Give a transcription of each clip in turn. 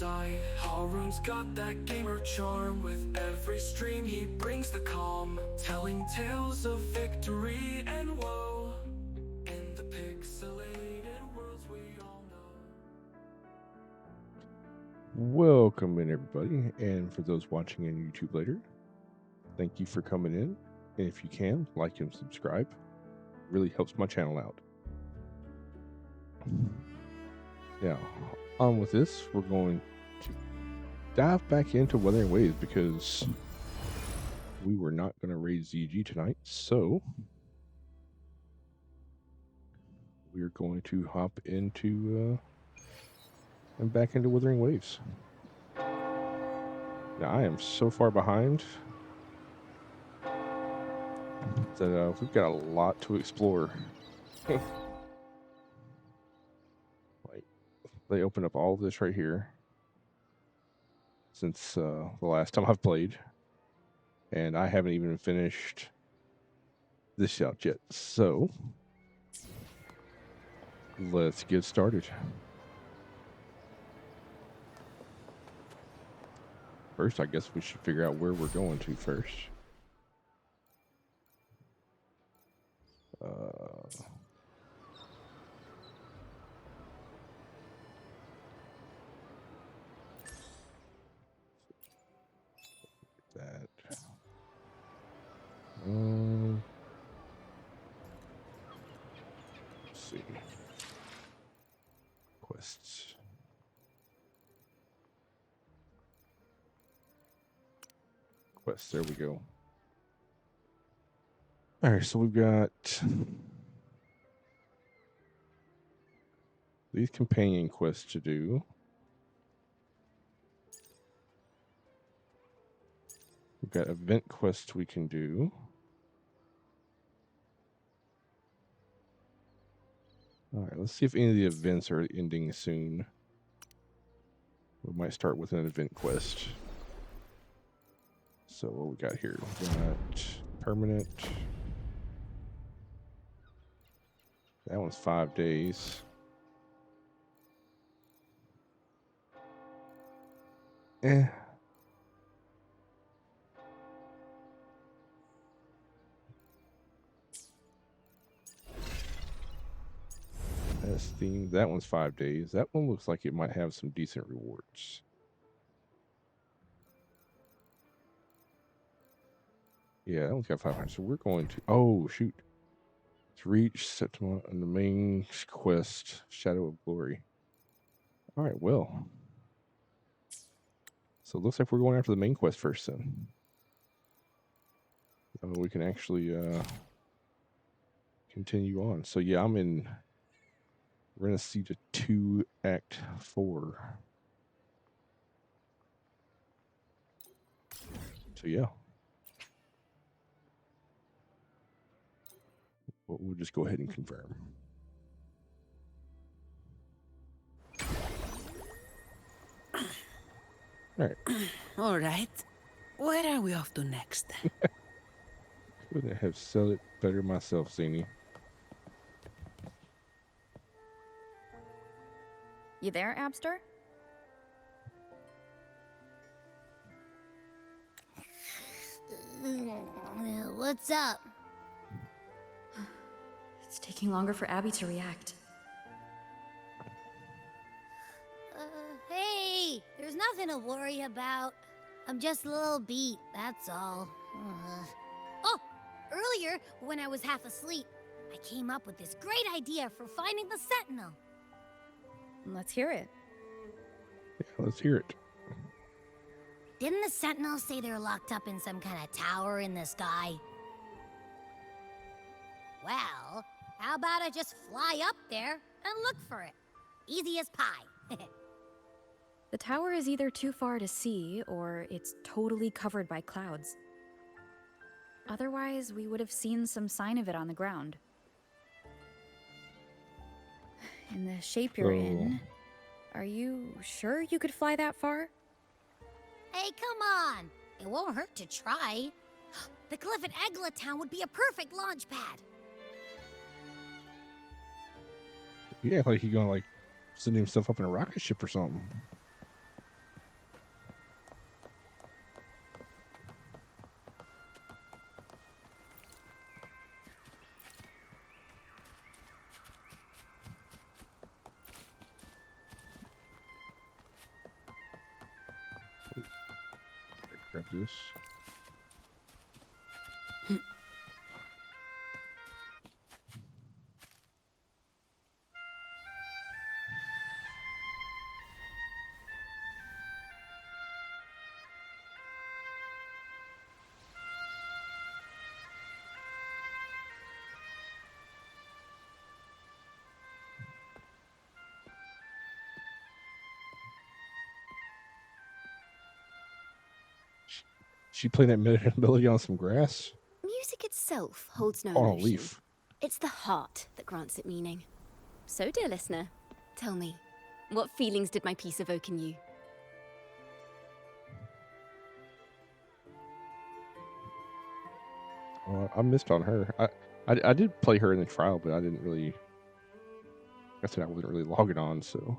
Harun's got that gamer charm. With every stream he brings the calm, telling tales of victory and woe in the pixelated worlds we all know. Welcome in, everybody, and for those watching on YouTube later, thank you for coming in. And if you can, like and subscribe. It really helps my channel out. Now, on with this, we're going to dive back into Wuthering Waves because we were not going to raid ZG tonight, so we're going to hop into and back into Wuthering Waves. Now, I am so far behind that we've got a lot to explore. Like, they opened up all this right here since the last time I've played, and I haven't even finished this out yet. So let's get started. First, I guess we should figure out where we're going to first. That. Let's see. Quests. There we go. All right, so we've got these companion quests to do. We've got event quests we can do. All right, let's see if any of the events are ending soon. We might start with an event quest. So what we got here? We got permanent. That one's 5 days. That's themed. That one's 5 days. That one looks like it might have some decent rewards. Yeah, that one's got 500. So we're going to... Oh, shoot. Let's reach Septima on the main quest, Shadow of Glory. All right, well. So it looks like we're going after the main quest first, then. We can actually continue on. So, yeah, I'm in... We're going to see the 2 Act 4. So, yeah. We'll just go ahead and confirm. All right. All right. Where are we off to next? Couldn't have said it better myself, Zany. You there, Abster? What's up? It's taking longer for Abby to react. Hey, there's nothing to worry about. I'm just a little beat, that's all. Oh, earlier, when I was half asleep, I came up with this great idea for finding the Sentinel. Let's hear it. Yeah, let's hear it. Didn't the Sentinel say they're locked up in some kind of tower in the sky? Well, how about I just fly up there and look for it? Easy as pie. The tower is either too far to see, or it's totally covered by clouds. Otherwise, we would have seen some sign of it on the ground. In the shape you're in, are you sure you could fly that far? Hey, come on! It won't hurt to try. The cliff at Egla Town would be a perfect launch pad. Yeah, like he's gonna like send himself up in a rocket ship or something. Grab this. She playing that melody on some grass? Music itself holds no On a emotion. leaf. It's the heart that grants it meaning. So, dear listener, tell me, what feelings did my piece evoke in you? I missed on her. I did play her in the trial, but I didn't really. I said I wasn't really logging on, so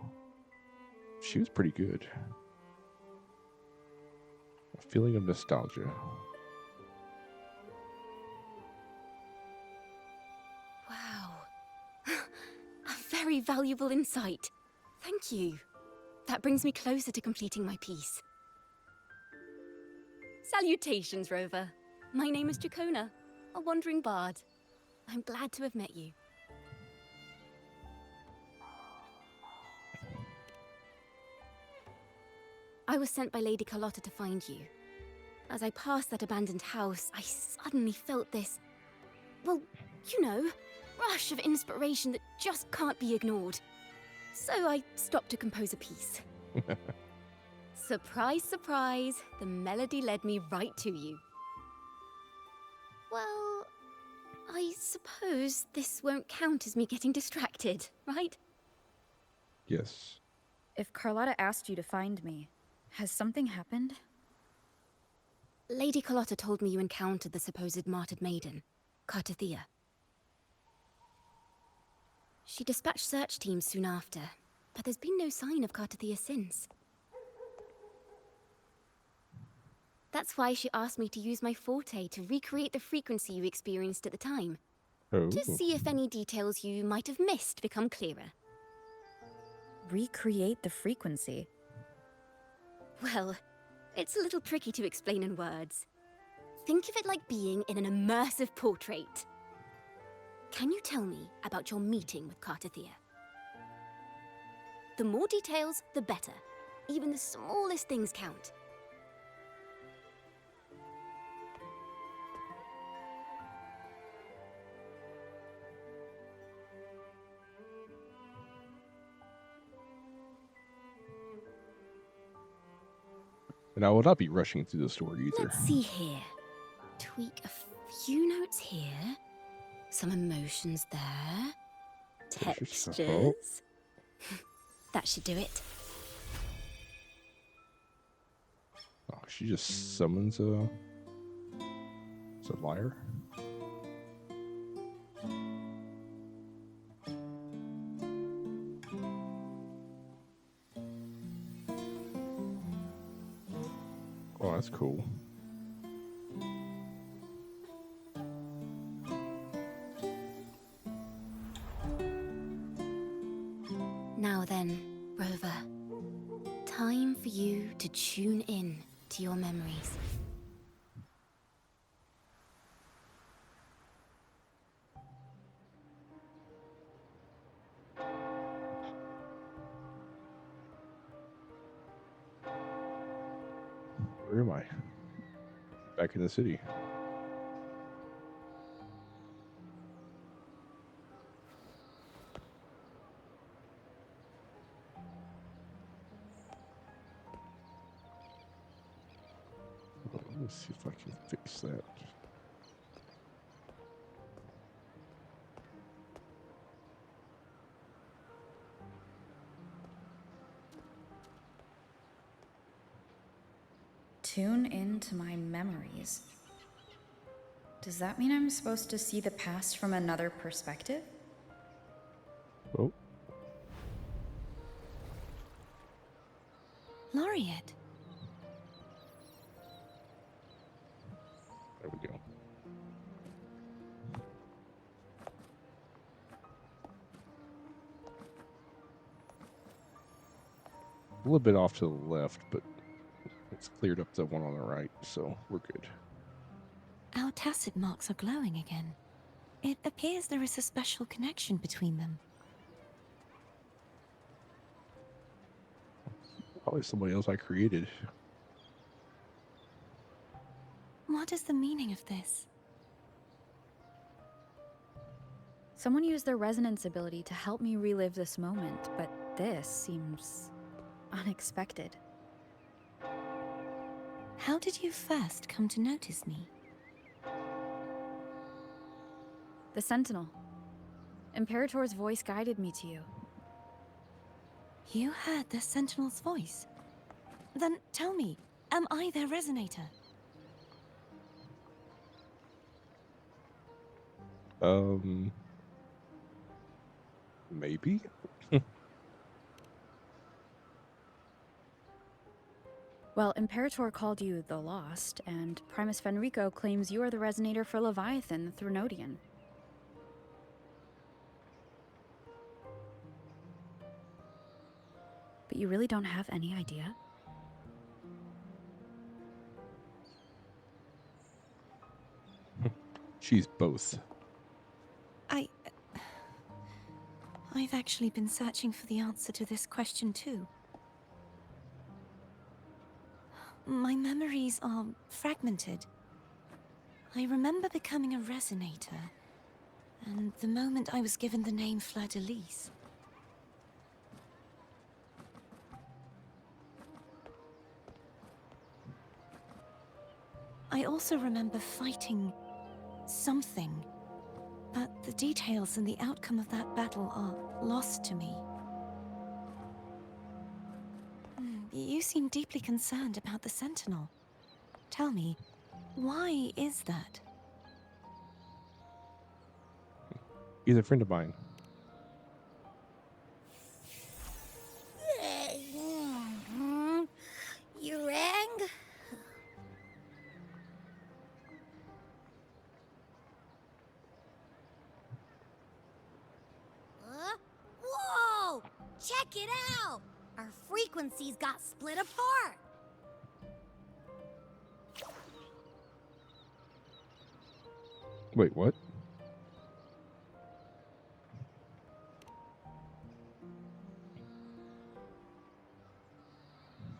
she was pretty good. A feeling of nostalgia. Wow. A very valuable insight. Thank you. That brings me closer to completing my piece. Salutations, Rover. My name is Dracona, a wandering bard. I'm glad to have met you. I was sent by Lady Carlotta to find you. As I passed that abandoned house, I suddenly felt this, well, you know, rush of inspiration that just can't be ignored. So I stopped to compose a piece. Surprise, surprise, the melody led me right to you. Well, I suppose this won't count as me getting distracted, right? Yes. If Carlotta asked you to find me, has something happened? Lady Carlotta told me you encountered the supposed martyred maiden, Cartathea. She dispatched search teams soon after, but there's been no sign of Cartathea since. That's why she asked me to use my forte to recreate the frequency you experienced at the time, Oh. to see if any details you might have missed become clearer. Recreate the frequency? Well, it's a little tricky to explain in words. Think of it like being in an immersive portrait. Can you tell me about your meeting with Cartathea? The more details, the better. Even the smallest things count. And I will not be rushing through the story either. Let's see here. Tweak a few notes here. Some emotions there. Textures. Textures. That should do it. Oh, she just summons a. It's a liar. Oh, that's cool. Now then, Rover. Time for you to tune in to your memories. Where am I? Back in the city. Let me see if I can fix that. Tune into my memories. Does that mean I'm supposed to see the past from another perspective? Oh, Laureate. there we go. A little bit off to the left, but It's cleared up the one on the right, so we're good. Our tacit marks are glowing again. It appears there is a special connection between them. Probably somebody else I created. What is the meaning of this? Someone used their resonance ability to help me relive this moment, but this seems unexpected. How did you first come to notice me? The Sentinel. Imperator's voice guided me to you. You heard the Sentinel's voice? Then tell me, am I their resonator? Maybe? Well, Imperator called you the Lost, and Primus Fenrico claims you are the resonator for Leviathan, the Threnodian. But you really don't have any idea? She's both. I've actually been searching for the answer to this question too. My memories are fragmented. I remember becoming a resonator, and the moment I was given the name Fleur-de-Lis. I also remember fighting something, but the details and the outcome of that battle are lost to me. You seem deeply concerned about the Sentinel. Tell me, why is that? He's a friend of mine. You rang? Whoa! Check it out! Our frequencies got split apart! Wait, what?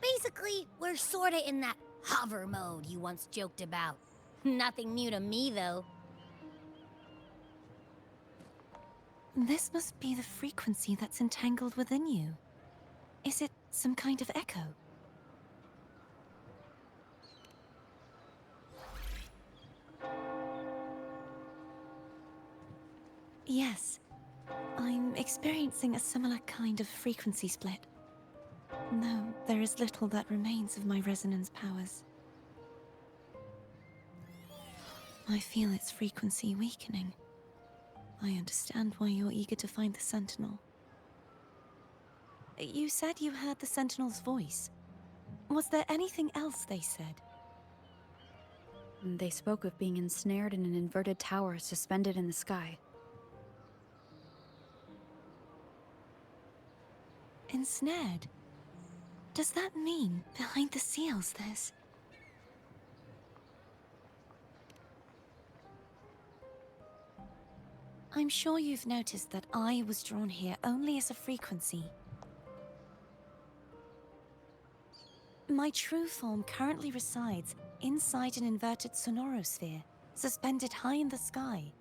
Basically, we're sorta in that hover mode you once joked about. Nothing new to me, though. This must be the frequency that's entangled within you. Is it some kind of echo? Yes. I'm experiencing a similar kind of frequency split. Though there is little that remains of my resonance powers. I feel its frequency weakening. I understand why you're eager to find the Sentinel. You said you heard the Sentinel's voice. Was there anything else they said? They spoke of being ensnared in an inverted tower suspended in the sky. Ensnared? Does that mean behind the seals there's... I'm sure you've noticed that I was drawn here only as a frequency. My true form currently resides inside an inverted sonorosphere, suspended high in the sky.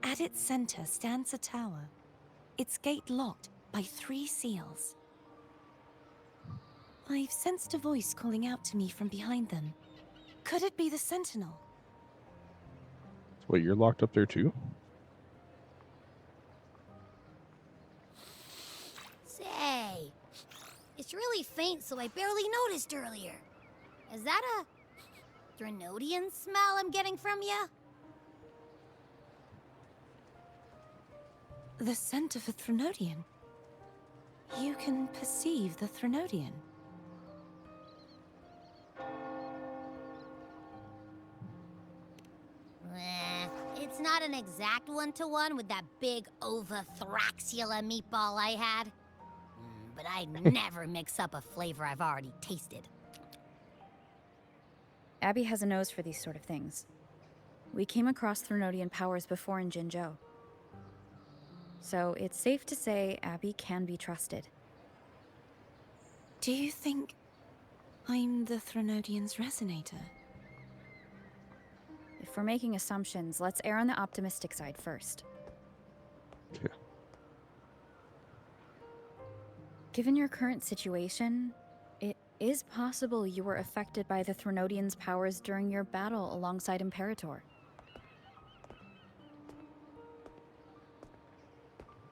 At its center stands a tower, its gate locked by 3 seals. I've sensed a voice calling out to me from behind them. Could it be the Sentinel? Wait, you're locked up there too? Say, it's really faint, so I barely noticed earlier. Is that a Threnodian smell I'm getting from you? The scent of a Threnodian? You can perceive the Threnodian? It's not an exact one-to-one with that big Ovathraxula meatball I had. But I'd never mix up a flavor I've already tasted. Abby has a nose for these sort of things. We came across Threnodian powers before in Jinzhou. So it's safe to say Abby can be trusted. Do you think I'm the Threnodian's resonator? If we're making assumptions, let's err on the optimistic side first. Yeah. Given your current situation, it is possible you were affected by the Threnodian's powers during your battle alongside Imperator.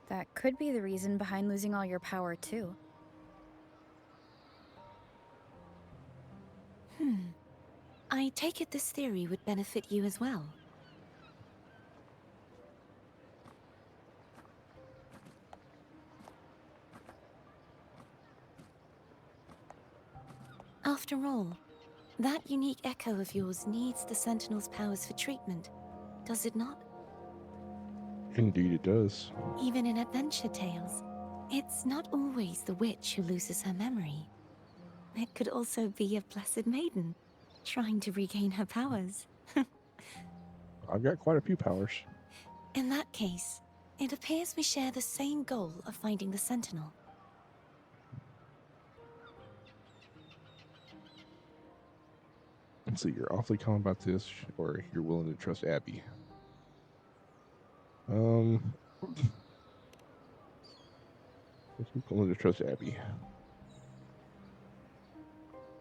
That could be the reason behind losing all your power, too. I take it this theory would benefit you as well. After all, that unique echo of yours needs the Sentinel's powers for treatment, does it not? Indeed it does. Even in adventure tales, it's not always the witch who loses her memory. It could also be a blessed maiden, trying to regain her powers. I've got quite a few powers. In that case, it appears we share the same goal of finding the Sentinel. So you're awfully calm about this, or you're willing to trust Abby? I'm willing to trust Abby.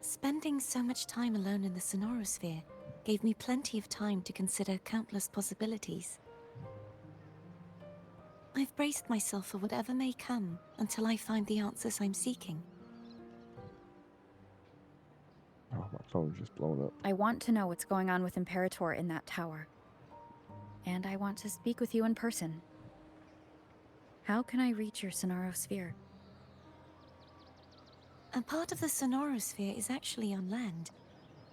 Spending so much time alone in the Sonorosphere gave me plenty of time to consider countless possibilities. I've braced myself for whatever may come until I find the answers I'm seeking. Oh, my phone's just blowing up. I want to know what's going on with Imperator in that tower. And I want to speak with you in person. How can I reach your Sonorosphere? A part of the Sonorosphere is actually on land,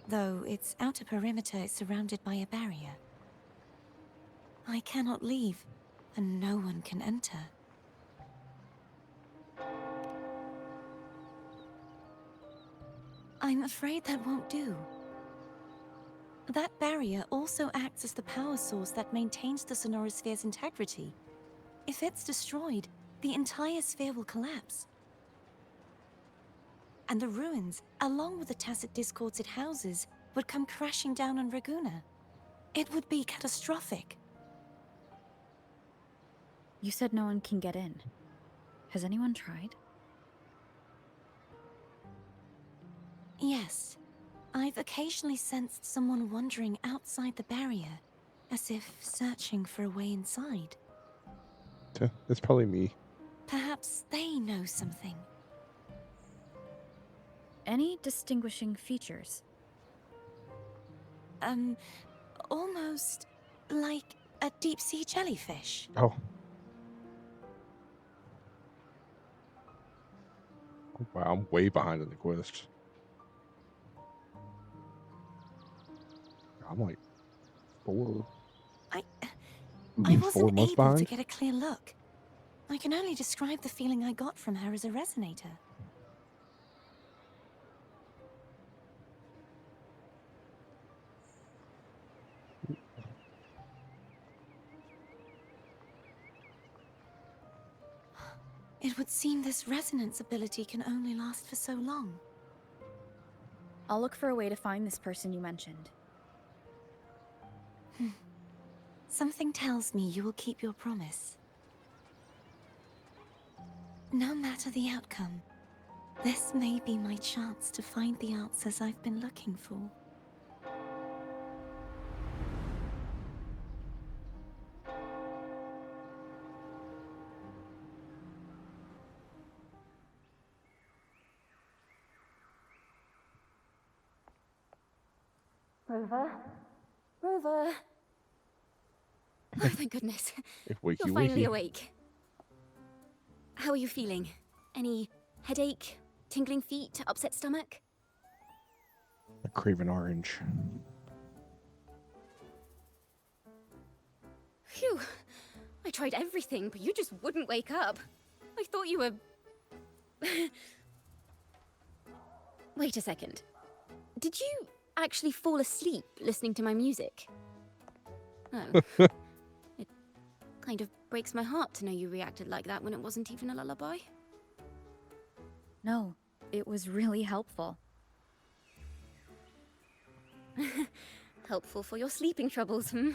though its outer perimeter is surrounded by a barrier. I cannot leave, and no one can enter. I'm afraid that won't do. That barrier also acts as the power source that maintains the Sonorosphere's integrity. If it's destroyed, the entire sphere will collapse. And the ruins, along with the tacit discords it houses, would come crashing down on Raguna. It would be catastrophic. You said no one can get in. Has anyone tried? Yes. I've occasionally sensed someone wandering outside the barrier, as if searching for a way inside. That's probably me. Perhaps they know something. Any distinguishing features? Almost like a deep-sea jellyfish. Oh. Wow, I'm way behind in the quest. I'm like I four wasn't months able to behind. get a clear look. I can only describe the feeling I got from her as a resonator. It would seem this resonance ability can only last for so long. I'll look for a way to find this person you mentioned. Something tells me you will keep your promise. No matter the outcome, this may be my chance to find the answers I've been looking for. Rover? Rover! Oh, thank goodness. Wakey, You're finally wakey. awake. How are you feeling? Any headache, tingling feet, upset stomach? I crave an orange. Phew. I tried everything, but you just wouldn't wake up. I thought you were... Wait a second. Did you actually fall asleep listening to my music? Oh. It kind of breaks my heart to know you reacted like that when it wasn't even a lullaby. No, it was really helpful. Helpful for your sleeping troubles, hmm?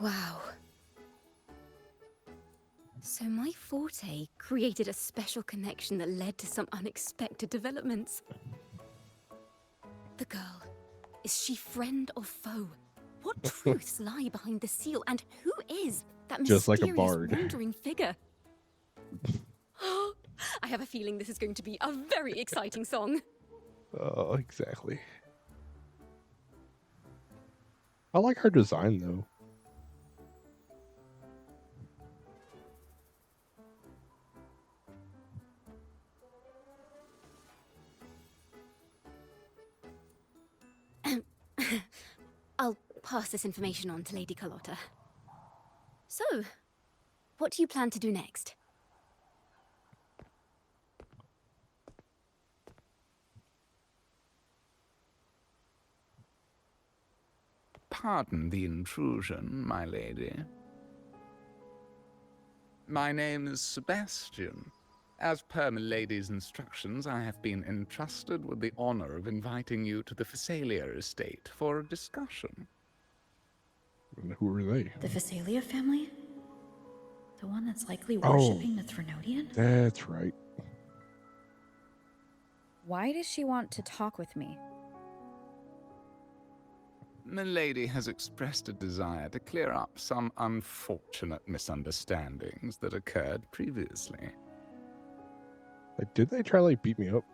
Wow. So my forte created a special connection that led to some unexpected developments. The girl, is she friend or foe? What truths lie behind the seal, and who is that Just like a mysterious bard. wandering figure? I have a feeling this is going to be a very exciting song. Oh, exactly. I like her design, though. I'll pass this information on to Lady Carlotta. So, what do you plan to do next? Pardon the intrusion, my lady. My name is Sebastian. As per milady's instructions, I have been entrusted with the honor of inviting you to the Phasalia estate for a discussion. And who are they? The Phasalia family? The one that's likely Oh. worshipping the Threnodian? That's right. Why does she want to talk with me? Milady has expressed a desire to clear up some unfortunate misunderstandings that occurred previously. Like, did they try to beat me up?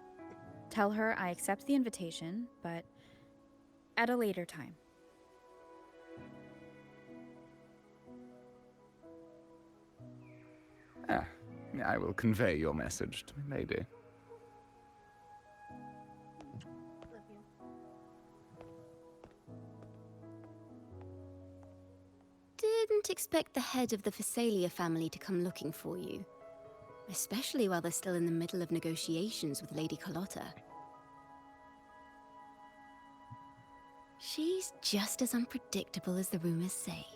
Tell her I accept the invitation, but at a later time. I will convey your message to Milady. Didn't expect the head of the Phasalia family to come looking for you. Especially while they're still in the middle of negotiations with Lady Carlotta. She's just as unpredictable as the rumors say.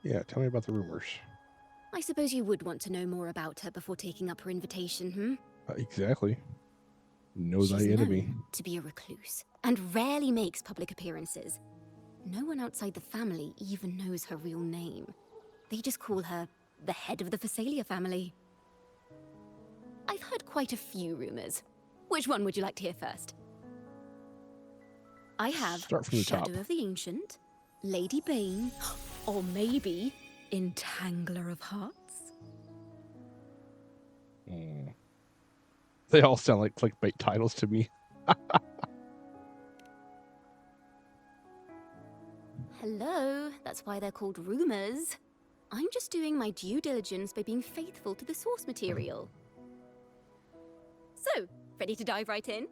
Yeah, tell me about the rumors. I suppose you would want to know more about her before taking up her invitation, hmm? Exactly. Know She's thy enemy. known to be a recluse, and rarely makes public appearances. No one outside the family even knows her real name. They just call her the head of the Phasalia family. I've heard quite a few rumors. Which one would you like to hear first? I have Start from the Shadow top. of the Ancient, Lady Bane, or maybe Entangler of Hearts. They all sound like clickbait titles to me. Hello, that's why they're called rumors. I'm just doing my due diligence by being faithful to the source material. So, ready to dive right in?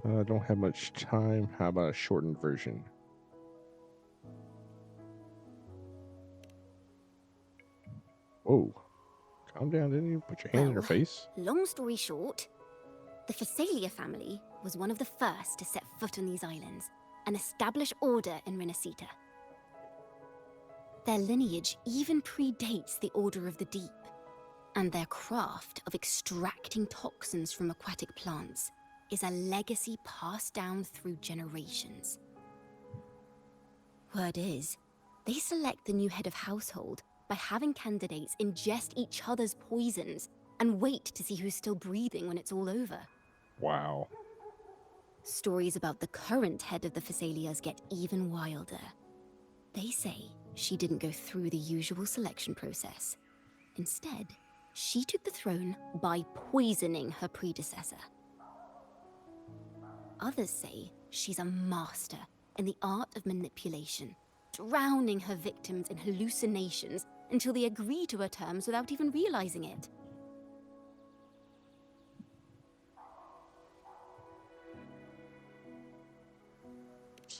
I don't have much time. How about a shortened version? Whoa. Calm down, didn't you? Put your hand in her Well, face. Long story short, the Phasalia family was one of the first to set foot on these islands and establish order in Renacita. Their lineage even predates the Order of the Deep, and their craft of extracting toxins from aquatic plants is a legacy passed down through generations. Word is, they select the new head of household by having candidates ingest each other's poisons and wait to see who's still breathing when it's all over. Wow. Stories about the current head of the Phasalias get even wilder. They say she didn't go through the usual selection process. Instead, she took the throne by poisoning her predecessor. Others say she's a master in the art of manipulation, drowning her victims in hallucinations until they agree to her terms without even realizing it.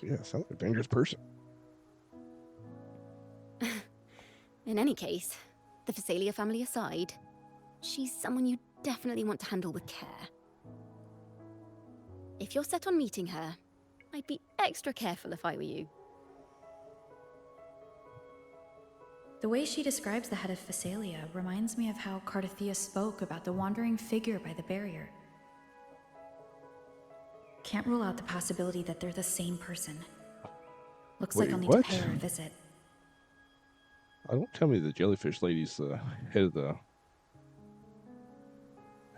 Yeah, sounds like a dangerous person. In any case, the Phasalia family aside, she's someone you definitely want to handle with care. If you're set on meeting her, I'd be extra careful if I were you. The way she describes the head of Phasalia reminds me of how Cardathia spoke about the wandering figure by the barrier. Can't rule out the possibility that they're the same person. Looks like Wait, I'll need what? to pay her a visit. Don't tell me the jellyfish lady's the head of the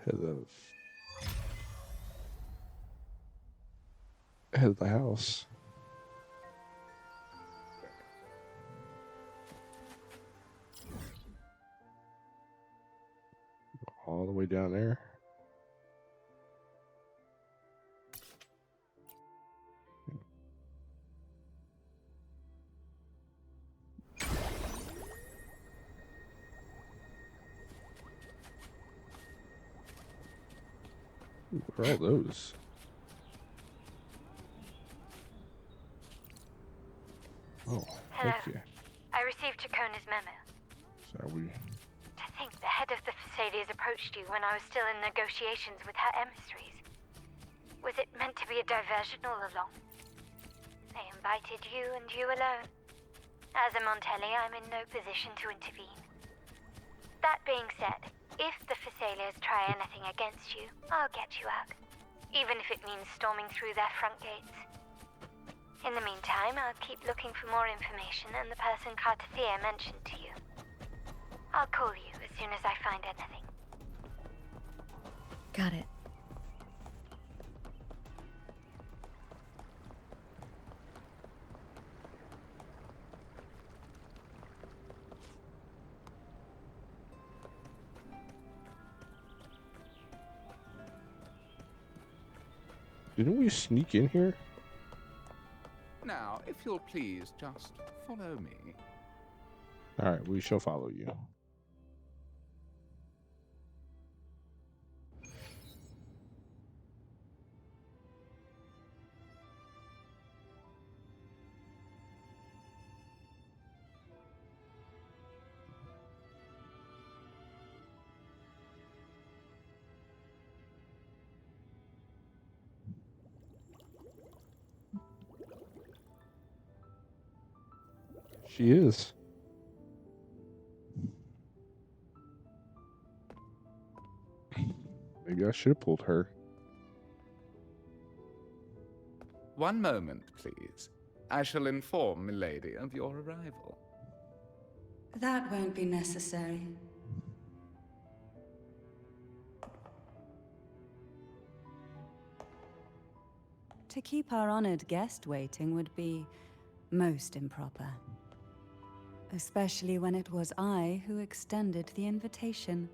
head of the house. All the way down there. What are all those? Oh, thank you. I received Chacona's memo. So are we... To think the head of the Phasalias approached you when I was still in negotiations with her emissaries. Was it meant to be a diversion all along? They invited you and you alone. As a Montelli, I'm in no position to intervene. That being said, if the Phasalias try anything against you, I'll get you out. Even if it means storming through their front gates. In the meantime, I'll keep looking for more information and the person Cardathia mentioned to you. I'll call you as soon as I find anything. Got it. Didn't we sneak in here? Now, if you'll please just follow me. All right, we shall follow you. She is. Maybe I should have pulled her. One moment, please. I shall inform Milady of your arrival. That won't be necessary. To keep our honored guest waiting would be most improper. Especially when it was I who extended the invitation.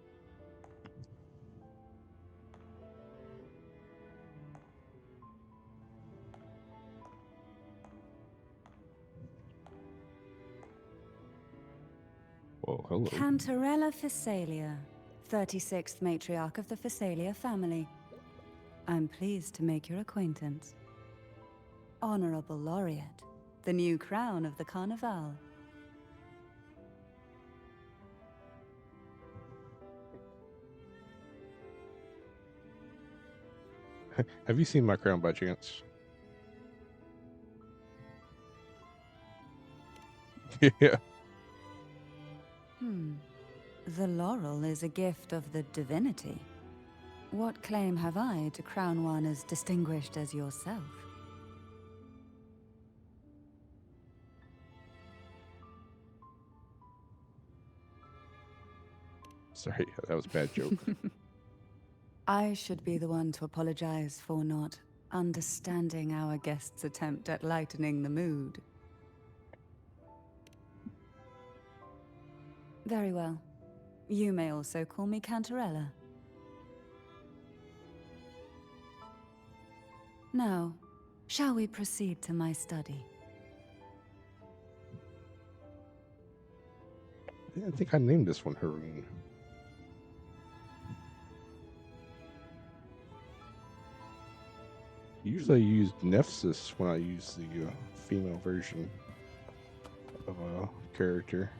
Well, hello. Cantarella Phasalia, 36th matriarch of the Phasalia family. I'm pleased to make your acquaintance. Honorable Laureate, the new crown of the Carnival. Have you seen my crown by chance? Yeah. The laurel is a gift of the divinity. What claim have I to crown one as distinguished as yourself? Sorry, that was a bad joke. I should be the one to apologize for not understanding our guest's attempt at lightening the mood. Very well. You may also call me Cantarella. Now, shall we proceed to my study? Yeah, I think I named this one Haroon. Usually I use Nephthys when I use the female version of a character.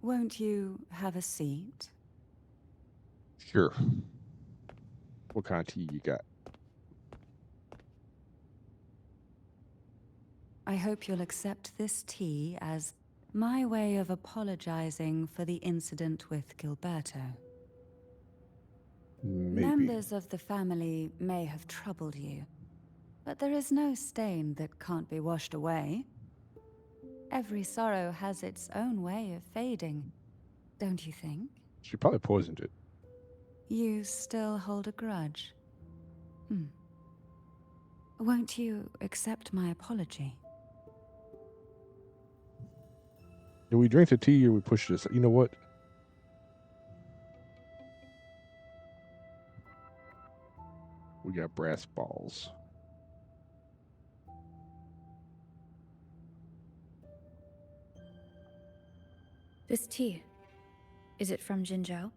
Won't you have a seat? Sure. What kind of tea you got? I hope you'll accept this tea as my way of apologizing for the incident with Gilberto. Maybe. Members of the family may have troubled you, but there is no stain that can't be washed away. Every sorrow has its own way of fading, don't you think? She probably poisoned it. You still hold a grudge? Won't you accept my apology? Do we drink the tea or we push this? You know what? We got brass balls. This tea, is it from Jinzhou?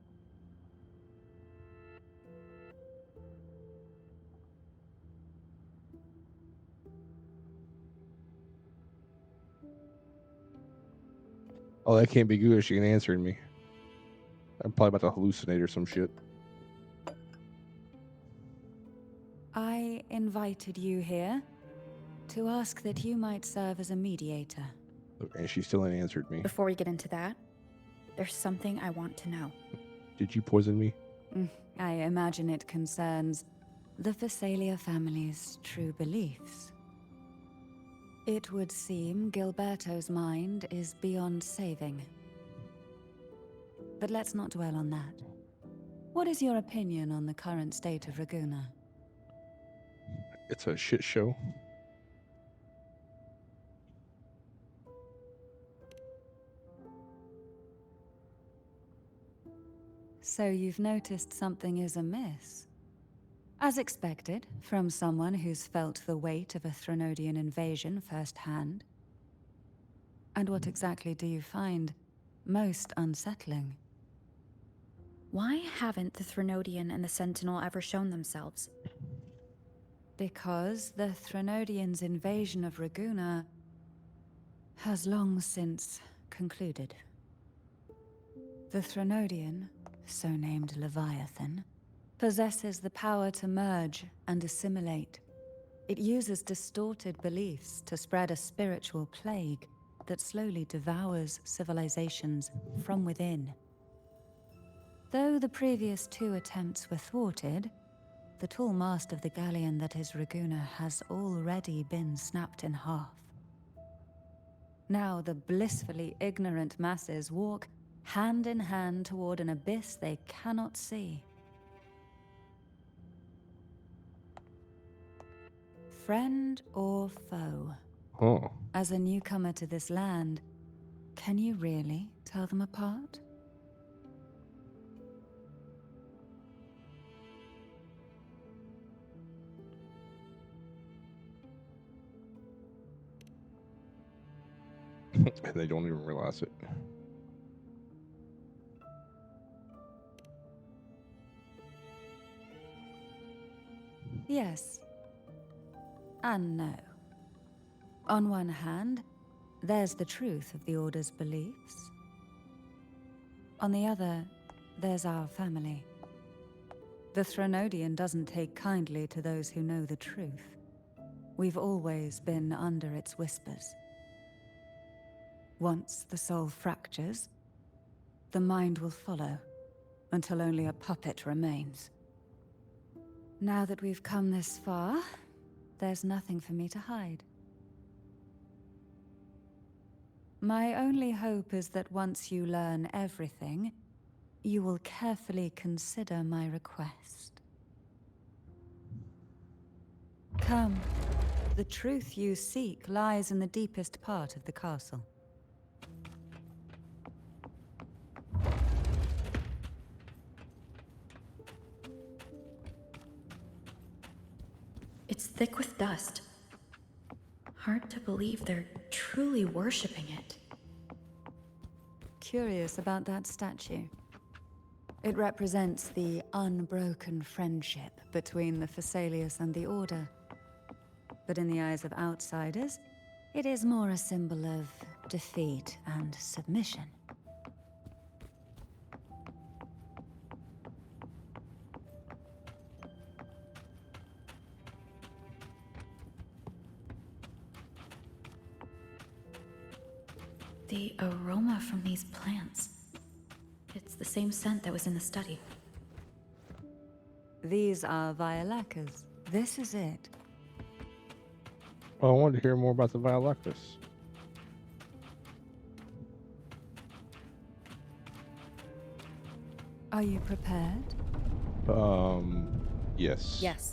Oh, that can't be good. She ain't answering me. I'm probably about to hallucinate or some shit. I invited you here to ask that you might serve as a mediator. And she still ain't answered me. Before we get into that, there's something I want to know. Did you poison me? I imagine it concerns the Phasalia family's true beliefs. It would seem Gilberto's mind is beyond saving. But let's not dwell on that. What is your opinion on the current state of Raguna? It's a shit show. So you've noticed something is amiss? As expected, from someone who's felt the weight of a Threnodian invasion firsthand. And what exactly do you find most unsettling? Why haven't the Threnodian and the Sentinel ever shown themselves? Because the Threnodians' invasion of Raguna has long since concluded. The Threnodian, so named Leviathan, possesses the power to merge and assimilate. It uses distorted beliefs to spread a spiritual plague that slowly devours civilizations from within. Though the previous two attempts were thwarted, the tall mast of the galleon that is Raguna has already been snapped in half. Now the blissfully ignorant masses walk hand in hand toward an abyss they cannot see. Friend or foe? Huh. As a newcomer to this land, can you really tell them apart? And they don't even realize it. Yes. And no. On one hand, there's the truth of the Order's beliefs. On the other, there's our family. The Threnodian doesn't take kindly to those who know the truth. We've always been under its whispers. Once the soul fractures, the mind will follow. until only a puppet remains. Now that we've come this far, there's nothing for me to hide. My only hope is that once you learn everything, you will carefully consider my request. Come. The truth you seek lies in the deepest part of the castle. It's thick with dust. Hard to believe they're truly worshipping it. Curious about that statue. It represents the unbroken friendship between the Phasaelius and the Order. But in the eyes of outsiders, it is more a symbol of defeat and submission. The aroma from these plants. It's the same scent that was in the study. These are Violacas. This is it. Well, I wanted to hear more about the Violacus. Are you prepared? Yes. Yes.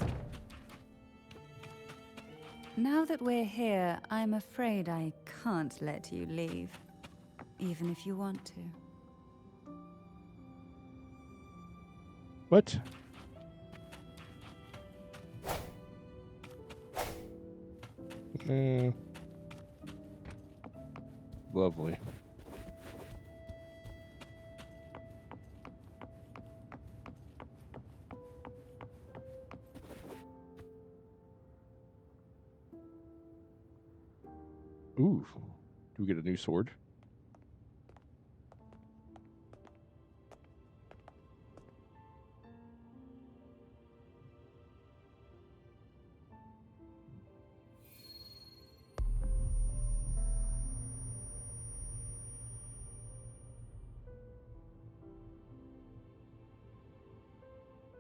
Now that we're here, I'm afraid I can't let you leave, even if you want to. What? Lovely. Ooh. Do we get a new sword?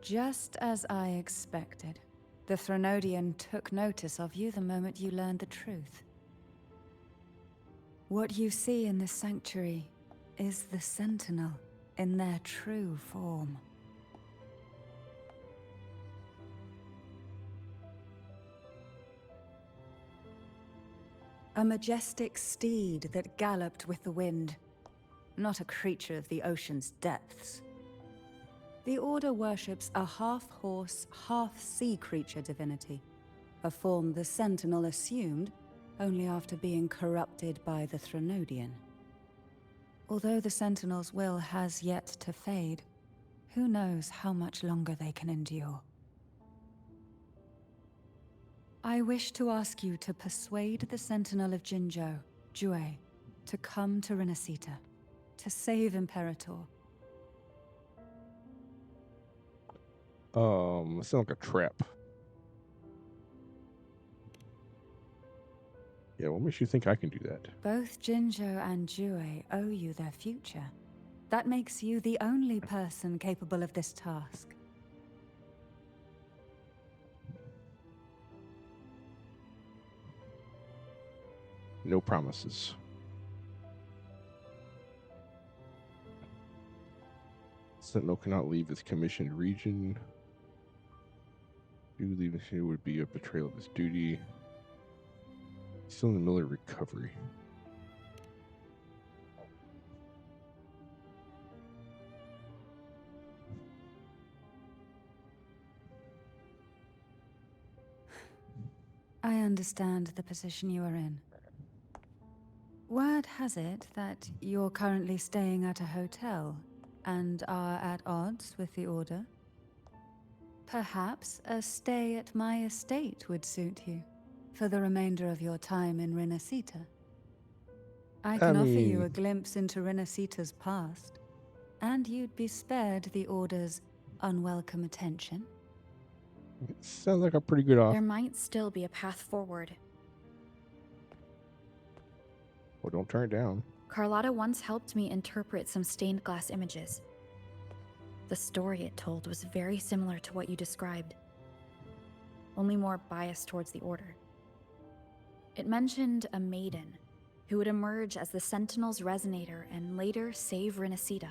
Just as I expected. The Threnodian took notice of you the moment you learned the truth. What you see in this sanctuary is the Sentinel in their true form. A majestic steed that galloped with the wind, not a creature of the ocean's depths. The Order worships a half-horse, half-sea creature divinity, a form the Sentinel assumed only after being corrupted by the Threnodian. Although the Sentinel's will has yet to fade, who knows how much longer they can endure. I wish to ask you to persuade the Sentinel of Jinzhou, Jue, to come to Renacita, to save Imperator. It sounds like a trap. Yeah, what makes you think I can do that? Both Jinzhou and Jue owe you their future. That makes you the only person capable of this task. No promises. Sentinel cannot leave his commissioned region. If leaving here would be a betrayal of his duty. He's still in the middle of recovery. I understand the position you are in. Word has it that you're currently staying at a hotel and are at odds with the Order. Perhaps a stay at my estate would suit you for the remainder of your time in Renacita. I can offer you a glimpse into Renacita's past, and you'd be spared the Order's unwelcome attention. It sounds like a pretty good offer. There might still be a path forward. Well, don't turn it down. Carlotta once helped me interpret some stained glass images. The story it told was very similar to what you described, only more biased towards the Order. It mentioned a maiden who would emerge as the Sentinel's resonator and later save Renacida.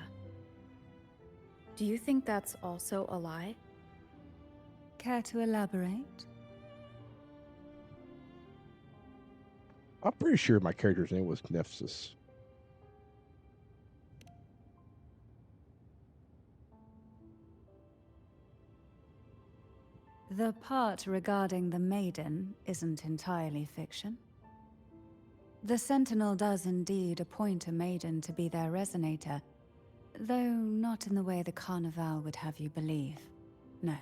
Do you think that's also a lie? Care to elaborate? I'm pretty sure my character's name was Nephthys. The part regarding the maiden isn't entirely fiction. The Sentinel does indeed appoint a maiden to be their resonator, though not in the way the Carnival would have you believe. No.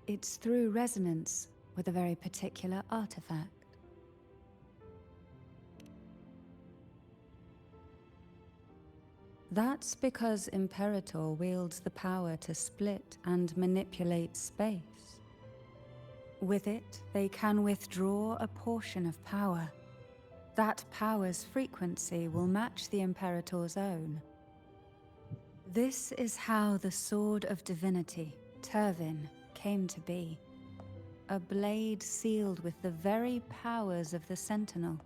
It's through resonance with a very particular artifact. That's because Imperator wields the power to split and manipulate space. With it, they can withdraw a portion of power. That power's frequency will match the Imperator's own. This is how the Sword of Divinity, Turvin, came to be. A blade sealed with the very powers of the Sentinel,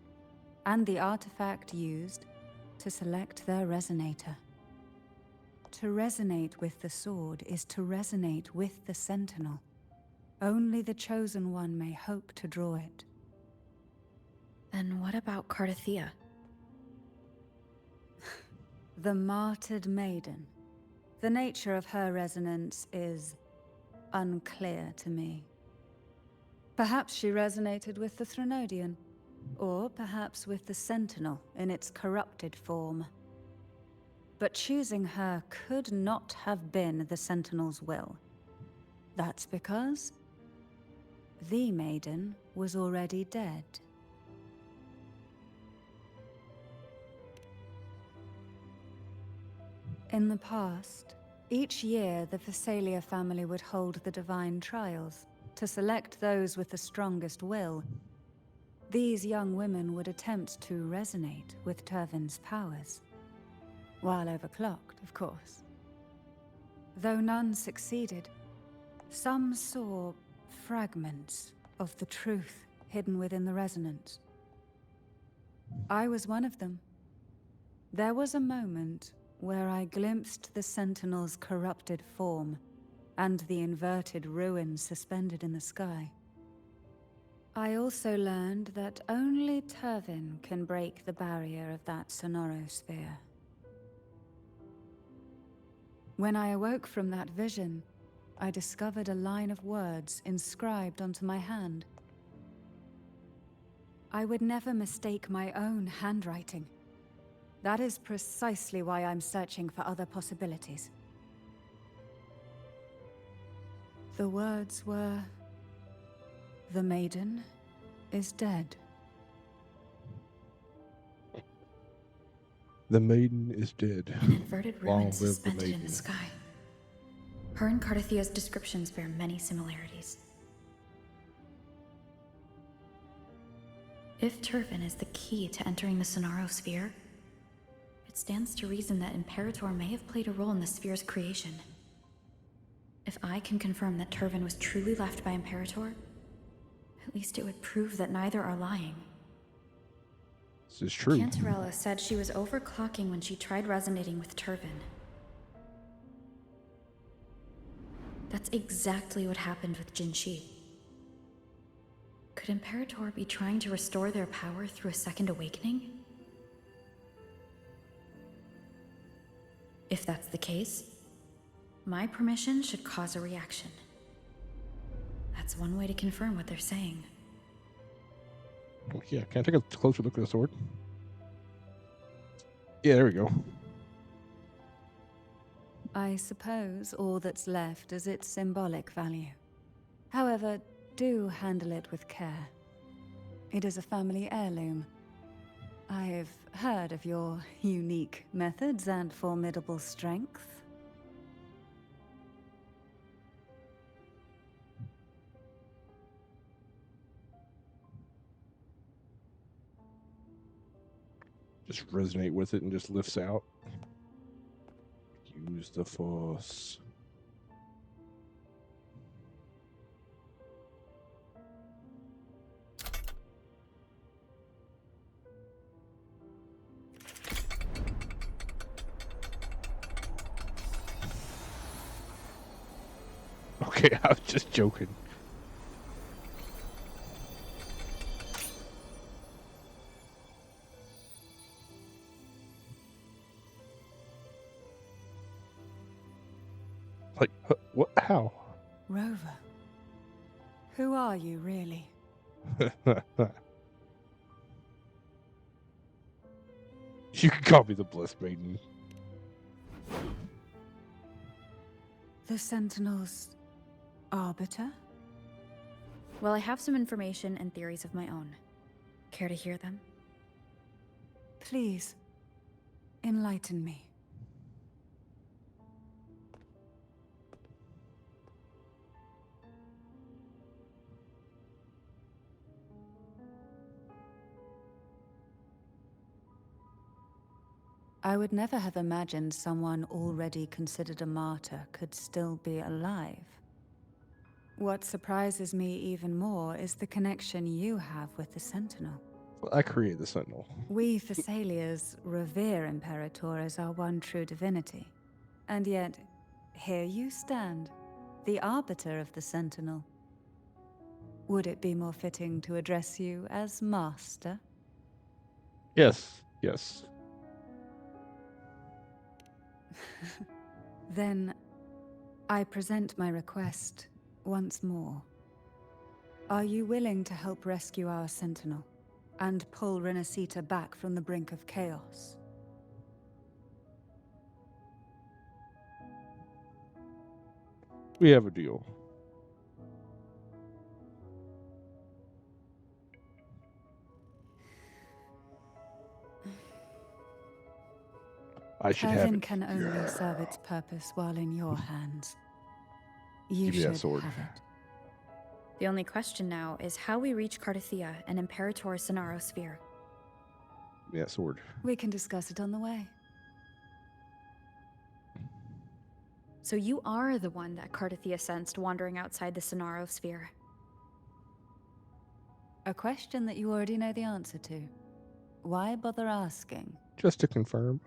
and the artifact used to select their resonator. To resonate with the sword is to resonate with the Sentinel. Only the Chosen One may hope to draw it. Then what about Cardathea? The martyred maiden. The nature of her resonance is unclear to me. Perhaps she resonated with the Threnodian, or perhaps with the Sentinel in its corrupted form. But choosing her could not have been the Sentinel's will. That's because the maiden was already dead. In the past, each year the Phasalia family would hold the Divine Trials to select those with the strongest will. These young women would attempt to resonate with Turvin's powers. While overclocked, of course. Though none succeeded, some saw fragments of the truth hidden within the resonance. I was one of them. There was a moment where I glimpsed the Sentinel's corrupted form and the inverted ruins suspended in the sky. I also learned that only Turvin can break the barrier of that sonorosphere. When I awoke from that vision, I discovered a line of words inscribed onto my hand. I would never mistake my own handwriting. That is precisely why I'm searching for other possibilities. The words were, "The maiden is dead." The maiden is dead. An inverted Long ruin live the suspended in maiden. the sky. Her and Cardathea's descriptions bear many similarities. If Turvin is the key to entering the Sonarosphere, it stands to reason that Imperator may have played a role in the sphere's creation. If I can confirm that Turvin was truly left by Imperator, at least it would prove that neither are lying. This is true. Cantarella said she was overclocking when she tried resonating with Turvin. That's exactly what happened with Jinshi. Could Imperator be trying to restore their power through a second awakening? If that's the case, my permission should cause a reaction. That's one way to confirm what they're saying. Oh, yeah, can I take a closer look at the sword? Yeah, there we go. I suppose all that's left is its symbolic value. However, do handle it with care. It is a family heirloom. I've heard of your unique methods and formidable strength. Just resonate with it and just lifts out. Use the force. Okay, I was just joking. Like, what? How? Rover. Who are you, really? You can call me the Bliss Maiden. The Sentinel's arbiter? Well, I have some information and theories of my own. Care to hear them? Please, enlighten me. I would never have imagined someone already considered a martyr could still be alive. What surprises me even more is the connection you have with the Sentinel. Well, I created the Sentinel. We Thessalians revere Imperator as our one true divinity. And yet, here you stand, the arbiter of the Sentinel. Would it be more fitting to address you as Master? Yes, yes. Then, I present my request once more. Are you willing to help rescue our Sentinel and pull Renacita back from the brink of chaos? We have a deal. I should have Heaven it. can only serve its purpose while in your hands. You Give me that should sword. have it. The only question now is how we reach Cardathia and Imperator Sonaro Sphere. Give me that sword. We can discuss it on the way. So you are the one that Cardathia sensed wandering outside the Sonaro Sphere. A question that you already know the answer to. Why bother asking? Just to confirm.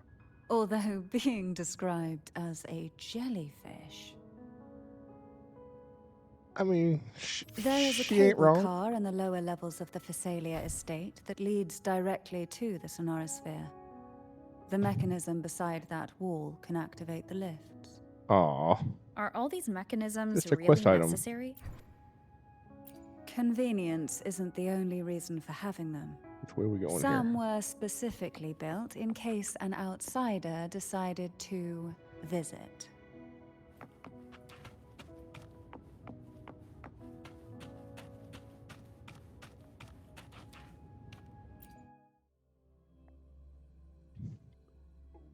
Although being described as a jellyfish. I mean, There is a she ain't cable wrong. car in the lower levels of the Thessalia estate that leads directly to the Sonorosphere. The mechanism beside that wall can activate the lifts. Aw. Are all these mechanisms Just a really quest item. necessary? Convenience isn't the only reason for having them. Which way are we going Some here? were specifically built in case an outsider decided to visit.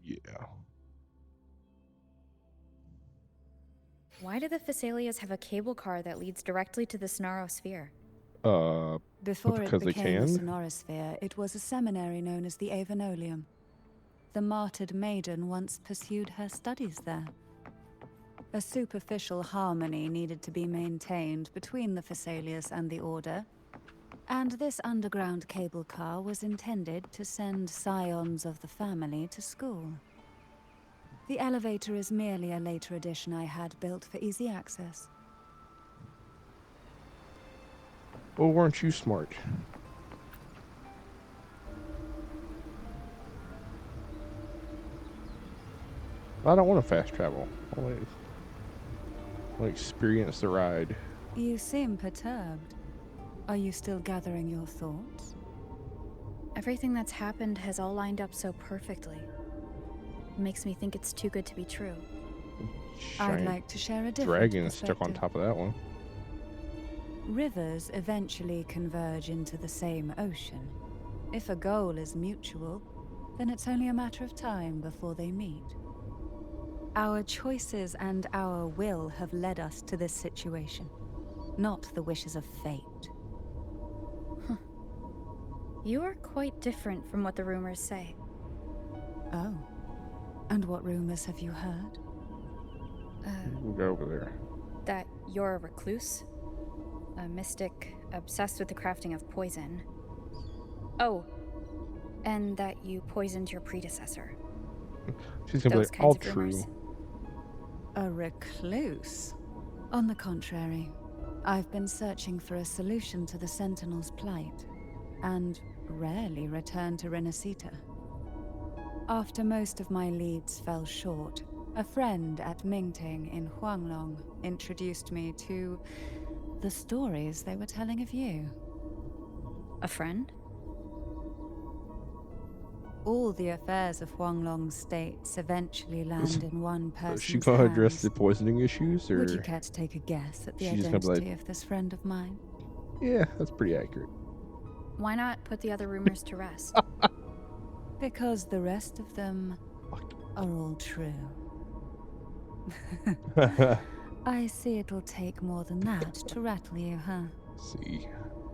Yeah. Why do the Thessalias have a cable car that leads directly to the Sonaro Sphere? Before it because they became the can? Sonorosphere, it was a seminary known as the Avenolium. The martyred maiden once pursued her studies there. A superficial harmony needed to be maintained between the Thessalias and the Order, and this underground cable car was intended to send scions of the family to school. The elevator is merely a later addition I had built for easy access. Well, weren't you smart? I don't want to fast travel. I want to experience the ride. You seem perturbed. Are you still gathering your thoughts? Everything that's happened has all lined up so perfectly. It makes me think it's too good to be true. I'd Giant like to share a different dragon is stuck on perspective. top of that one. Rivers eventually converge into the same ocean. If a goal is mutual, then it's only a matter of time before they meet. Our choices and our will have led us to this situation, not the wishes of fate. You are quite different from what the rumors say. Oh. And And what rumors have you heard? We'll go over there. That you're a recluse? A mystic obsessed with the crafting of poison. Oh, and that you poisoned your predecessor. She's gonna be Those like, all kinds of rumors. true. A recluse? On the contrary, I've been searching for a solution to the Sentinel's plight, and rarely return to Renacita. After most of my leads fell short, a friend at Mingting in Huanglong introduced me to the stories they were telling of you. A friend? All the affairs of Huanglong states eventually land in one Is person's she gonna address hands. the poisoning issues, or Would you care to take a guess at the she's gonna be like- identity of this friend of mine? yeah, that's pretty accurate. Why not put the other rumors to rest? Because the rest of them are all true. I see it'll take more than that to rattle you, huh? See,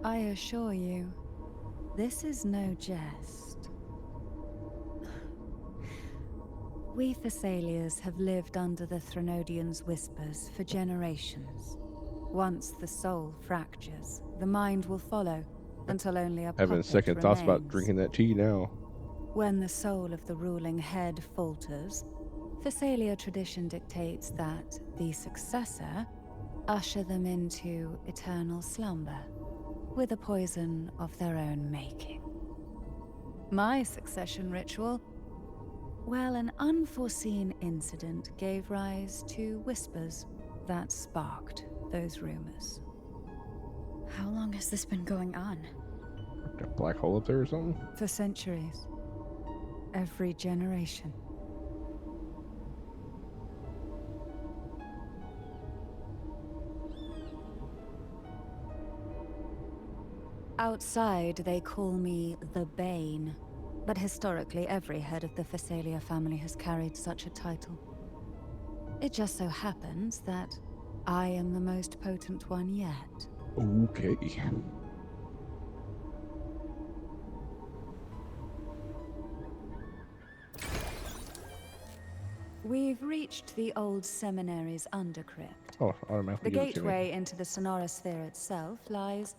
I assure you, this is no jest. We Thessalians have lived under the Threnodians' whispers for generations. Once the soul fractures, the mind will follow, until only a having puppet second thoughts about remains. drinking that tea now. When the soul of the ruling head falters, Thessalia tradition dictates that the successor usher them into eternal slumber, with a poison of their own making. My succession ritual, well, an unforeseen incident gave rise to whispers that sparked those rumors. How long has this been going on? Got a black hole up there or something? For centuries. Every generation. Outside, they call me the Bane, but historically every head of the Thessalia family has carried such a title. It just so happens that I am the most potent one yet. Okay. We've reached the old seminary's undercrypt. Oh, automatically The give it to me. gateway into the Sonorosphere itself lies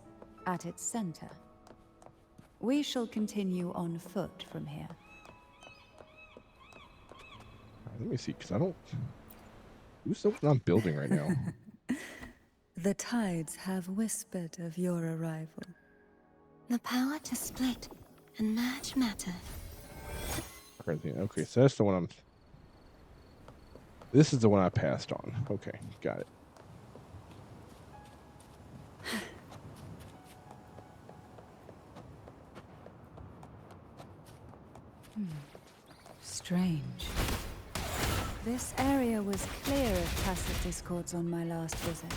at its center. We shall continue on foot from here. Let me see, because I don't... Who's the one I'm building right now? The tides have whispered of your arrival. The power to split and merge matter. Okay, so that's the one I'm... This is the one I passed on. Okay, got it. Strange. This area was clear of tacit discords on my last visit.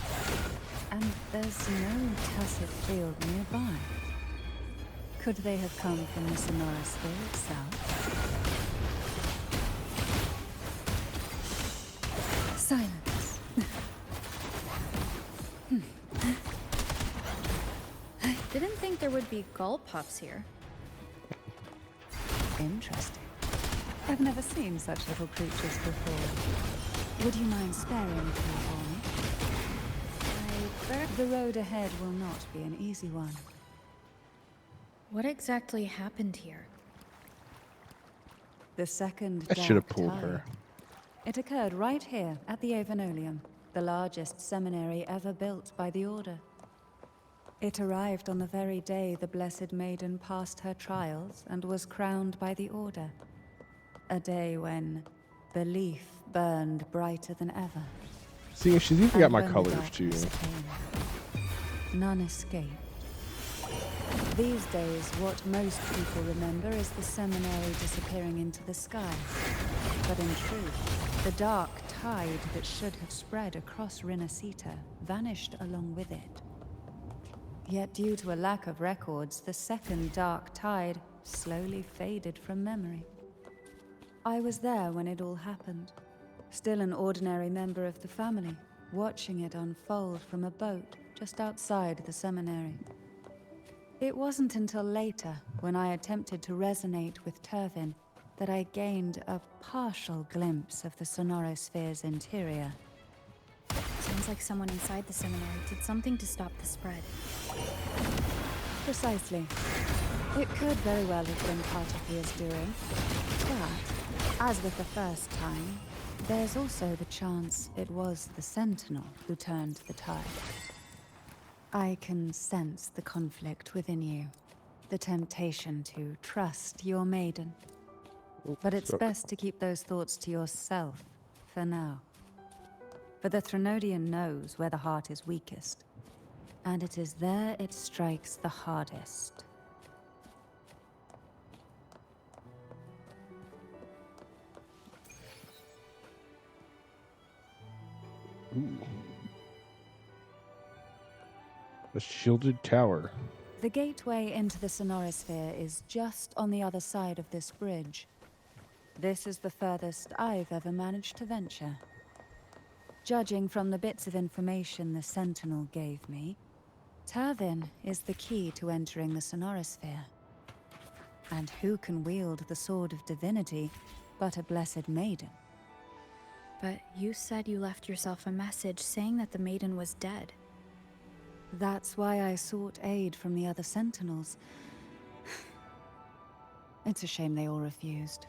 And there's no tacit field nearby. Could they have come from the Sonorosphere itself? Silence. I didn't think there would be gull pups here. Interesting. I've never seen such little creatures before. Would you mind sparing a few for me? The road ahead will not be an easy one. What exactly happened here? The second I should have dark pulled tide. her. It occurred right here at the Avenolium, the largest seminary ever built by the Order. It arrived on the very day the Blessed Maiden passed her trials and was crowned by the Order. A day when belief burned brighter than ever. See, she's even got And my when the colors too. darkness came, none escaped. These days, what most people remember is the seminary disappearing into the sky. But in truth, the dark tide that should have spread across Renacita vanished along with it. Yet due to a lack of records, the second dark tide slowly faded from memory. I was there when it all happened, still an ordinary member of the family, watching it unfold from a boat just outside the seminary. It wasn't until later, when I attempted to resonate with Turvin, that I gained a partial glimpse of the Sonorosphere's interior. Sounds like someone inside the seminary did something to stop the spread. Precisely. It could very well have been Cartophia's doing. But, as with the first time, there's also the chance it was the Sentinel who turned the tide. I can sense the conflict within you, the temptation to trust your maiden. But it's best to keep those thoughts to yourself for now. For the Threnodian knows where the heart is weakest, and it is there it strikes the hardest. Ooh. A shielded tower. The gateway into the Sonorosphere is just on the other side of this bridge. This is the furthest I've ever managed to venture. Judging from the bits of information the Sentinel gave me, Turvin is the key to entering the Sonorosphere. And who can wield the Sword of Divinity but a blessed maiden? But you said you left yourself a message saying that the maiden was dead. That's why I sought aid from the other Sentinels. It's a shame they all refused.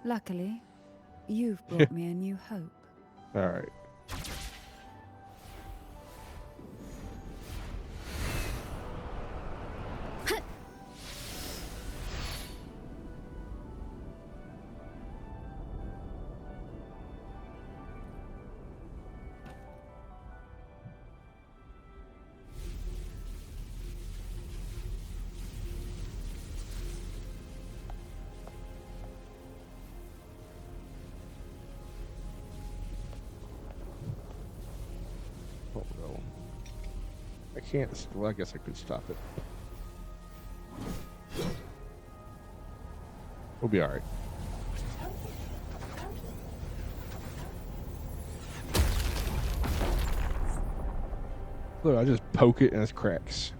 Luckily, you've brought me a new hope. All right. Oh no. I can't. Well, I guess I could stop it. We'll be alright. Look, I just poke it and it cracks.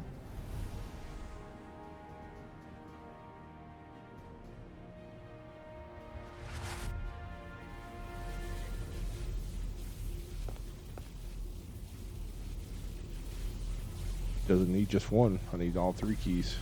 Doesn't need just one. I need all 3 keys.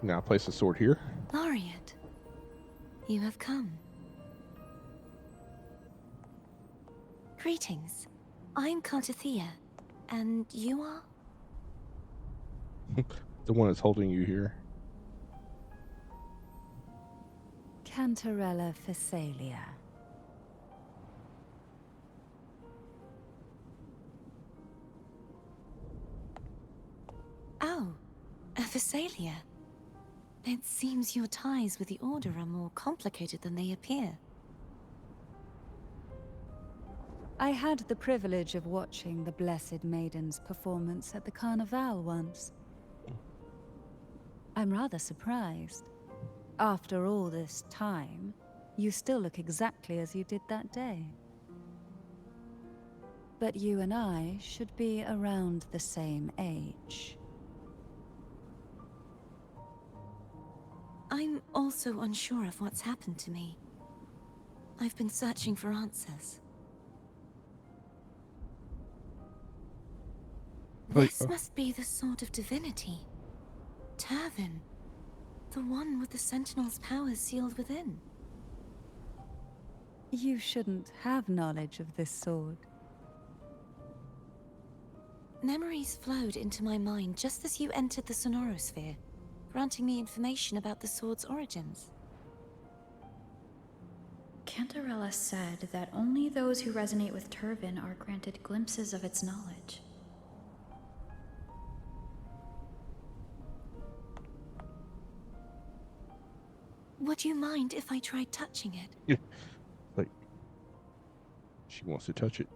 Now place the sword here. Laureate, you have come. Greetings. I'm Cartothea, and you are? The one that's holding you here. Cantarella Phasalia. Oh, a Phasalia. It seems your ties with the Order are more complicated than they appear. I had the privilege of watching the Blessed Maiden's performance at the Carnival once. I'm rather surprised. After all this time, you still look exactly as you did that day. But you and I should be around the same age. I'm also unsure of what's happened to me. I've been searching for answers. This must be the Sword of Divinity. Turvin. The one with the Sentinel's powers sealed within. You shouldn't have knowledge of this sword. Memories flowed into my mind just as you entered the Sonorosphere, granting me information about the sword's origins. Cantarella said that only those who resonate with Turvin are granted glimpses of its knowledge. Would you mind if I tried touching it? Like, she wants to touch it.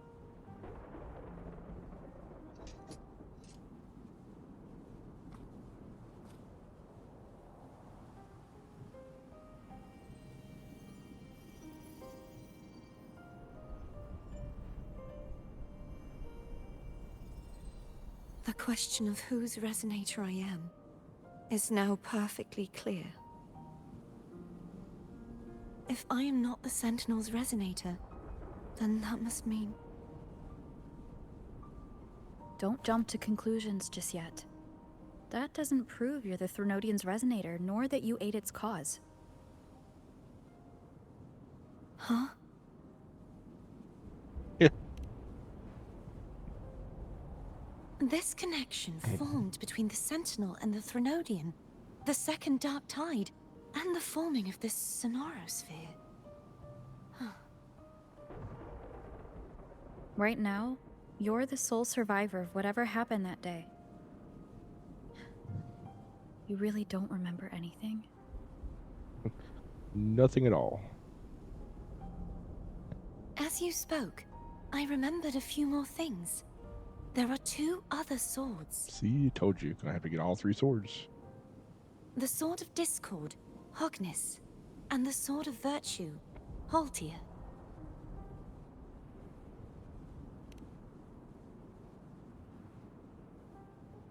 question of whose resonator I am is now perfectly clear. If I am not the Sentinel's resonator, then that must mean... Don't jump to conclusions just yet. That doesn't prove you're the Threnodian's resonator, nor that you aid its cause. Huh? Yeah. This connection formed between the Sentinel and the Threnodian, the second Dark Tide, and the forming of this sonorosphere. Right now, you're the sole survivor of whatever happened that day. You really don't remember anything? Nothing at all. As you spoke, I remembered a few more things. There are 2 other swords. See, told you. Gonna have to get all 3 swords. The Sword of Discord, Hogness, and the Sword of Virtue, Haltia.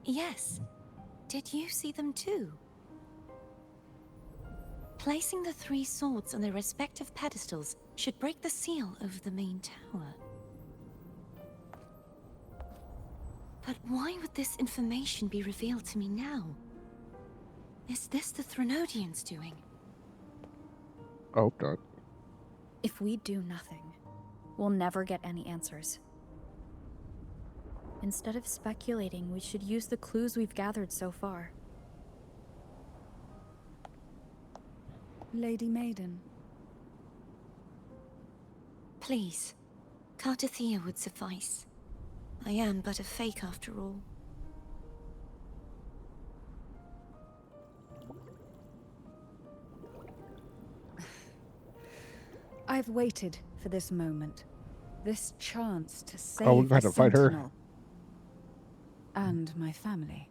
Yes. Did you see them too? Placing the 3 swords on their respective pedestals should break the seal over the main tower. But why would this information be revealed to me now? Is this the Threnodians' doing? I hope not. If we do nothing, we'll never get any answers. Instead of speculating, we should use the clues we've gathered so far. Lady Maiden. Please, Cartathea would suffice. I am but a fake after all. I've waited for this moment. This chance to save Oh, we're gonna have the to fight her. Sentinel. And my family.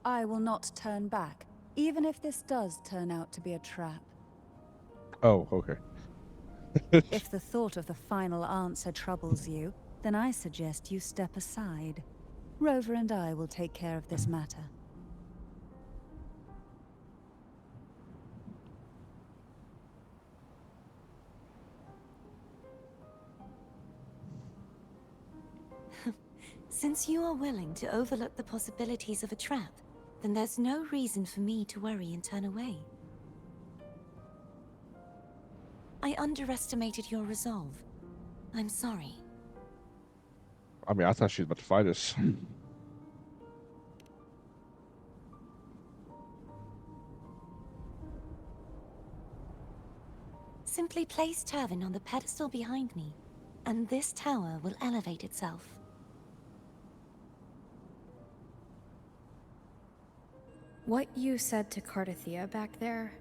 I will not turn back, even if this does turn out to be a trap. Oh, okay. If the thought of the final answer troubles you, then I suggest you step aside. Rover and I will take care of this matter. Since you are willing to overlook the possibilities of a trap, then there's no reason for me to worry and turn away. I underestimated your resolve. I'm sorry. I mean, I thought she was about to fight us. Simply place Turvin on the pedestal behind me, and this tower will elevate itself. What you said to Cartathea back there?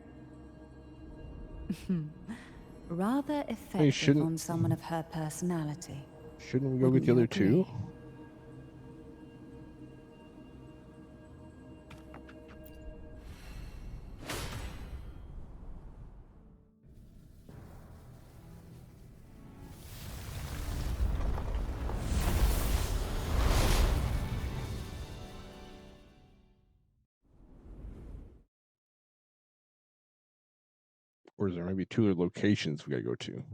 Rather effective shouldn't- on someone of her personality. Shouldn't we go get Wouldn't the you other 2? agree? Or is there maybe 2 other locations we gotta go to?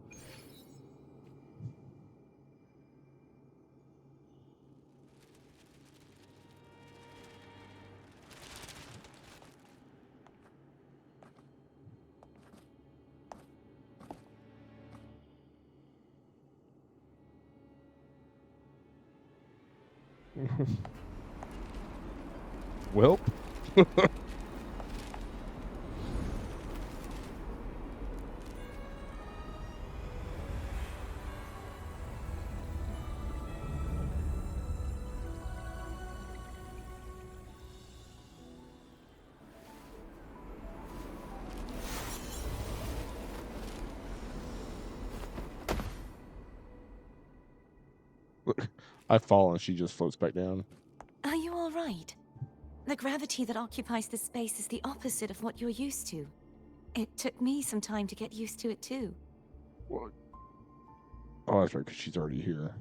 Well. I fall and she just floats back down. Are you all right? The gravity that occupies this space is the opposite of what you're used to. It took me some time to get used to it too. What? Oh, that's right, because she's already here.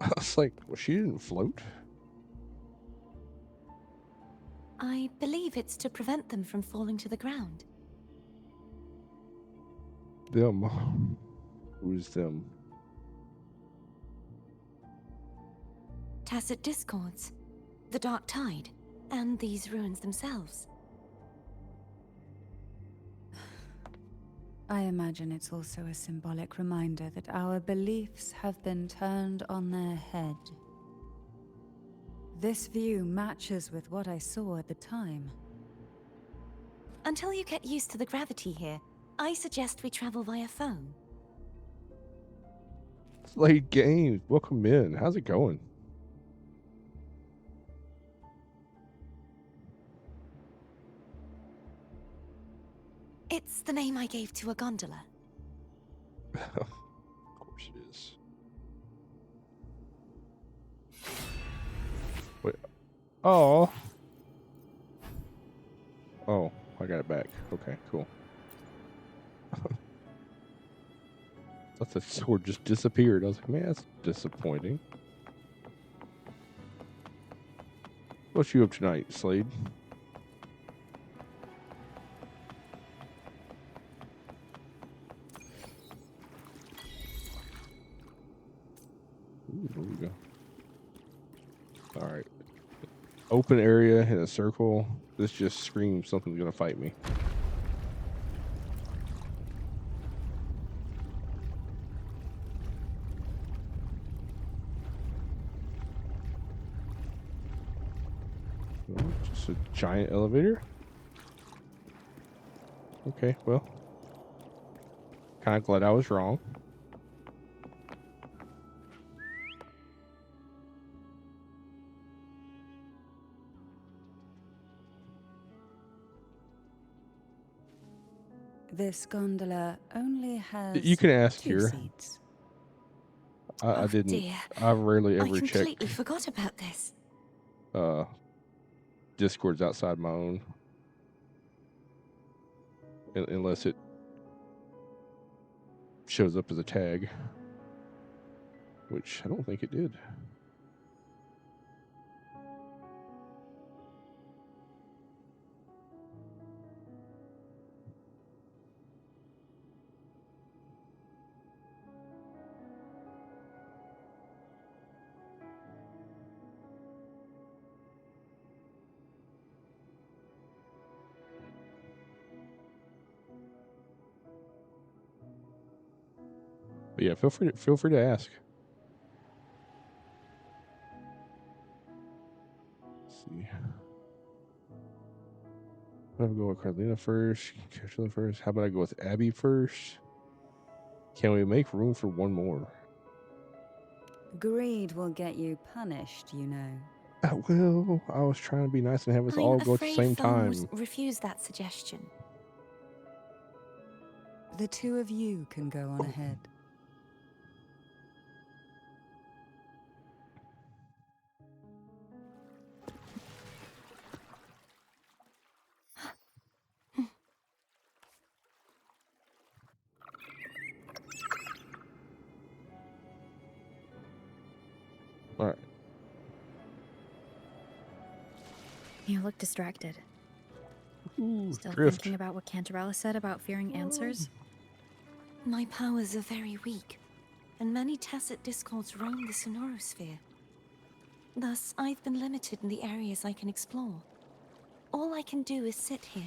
I was like, well, she didn't float. I believe it's to prevent them from falling to the ground. Them. Who's them? Tacit discords, the Dark Tide, and these ruins themselves. I imagine it's also a symbolic reminder that our beliefs have been turned on their head. This view matches with what I saw at the time. Until you get used to the gravity here, I suggest we travel via phone. Slade Games, welcome in. How's it going? It's the name I gave to a gondola. Of course it is. Wait. Oh. Oh, I got it back. Okay, cool. Thought the sword just disappeared. I was like, man, that's disappointing. What's you up tonight, Slade? Ooh, there we go. Alright. Open area in a circle. This just screams something's gonna fight me. Oh, just a giant elevator? Okay, well. Kinda glad I was wrong. This gondola only has You can ask 2 here. seats. I Oh, didn't. dear. I rarely I ever completely check forgot about this. Discords outside my own, unless it shows up as a tag, which I don't think it did. But yeah, feel free to ask. Let's see. I'm gonna go with Carlina first, Cashula first. How about I go with Abby first? Can we make room for one more? Greed will get you punished, you know. Well, I was trying to be nice and have us all go at the same time. Would refuse that suggestion. The 2 of you can go on ahead. All right. You look distracted. Ooh, Still drift. thinking about what Cantarella said about fearing answers? My powers are very weak, and many tacit discords roam the sonorosphere. Thus, I've been limited in the areas I can explore. All I can do is sit here,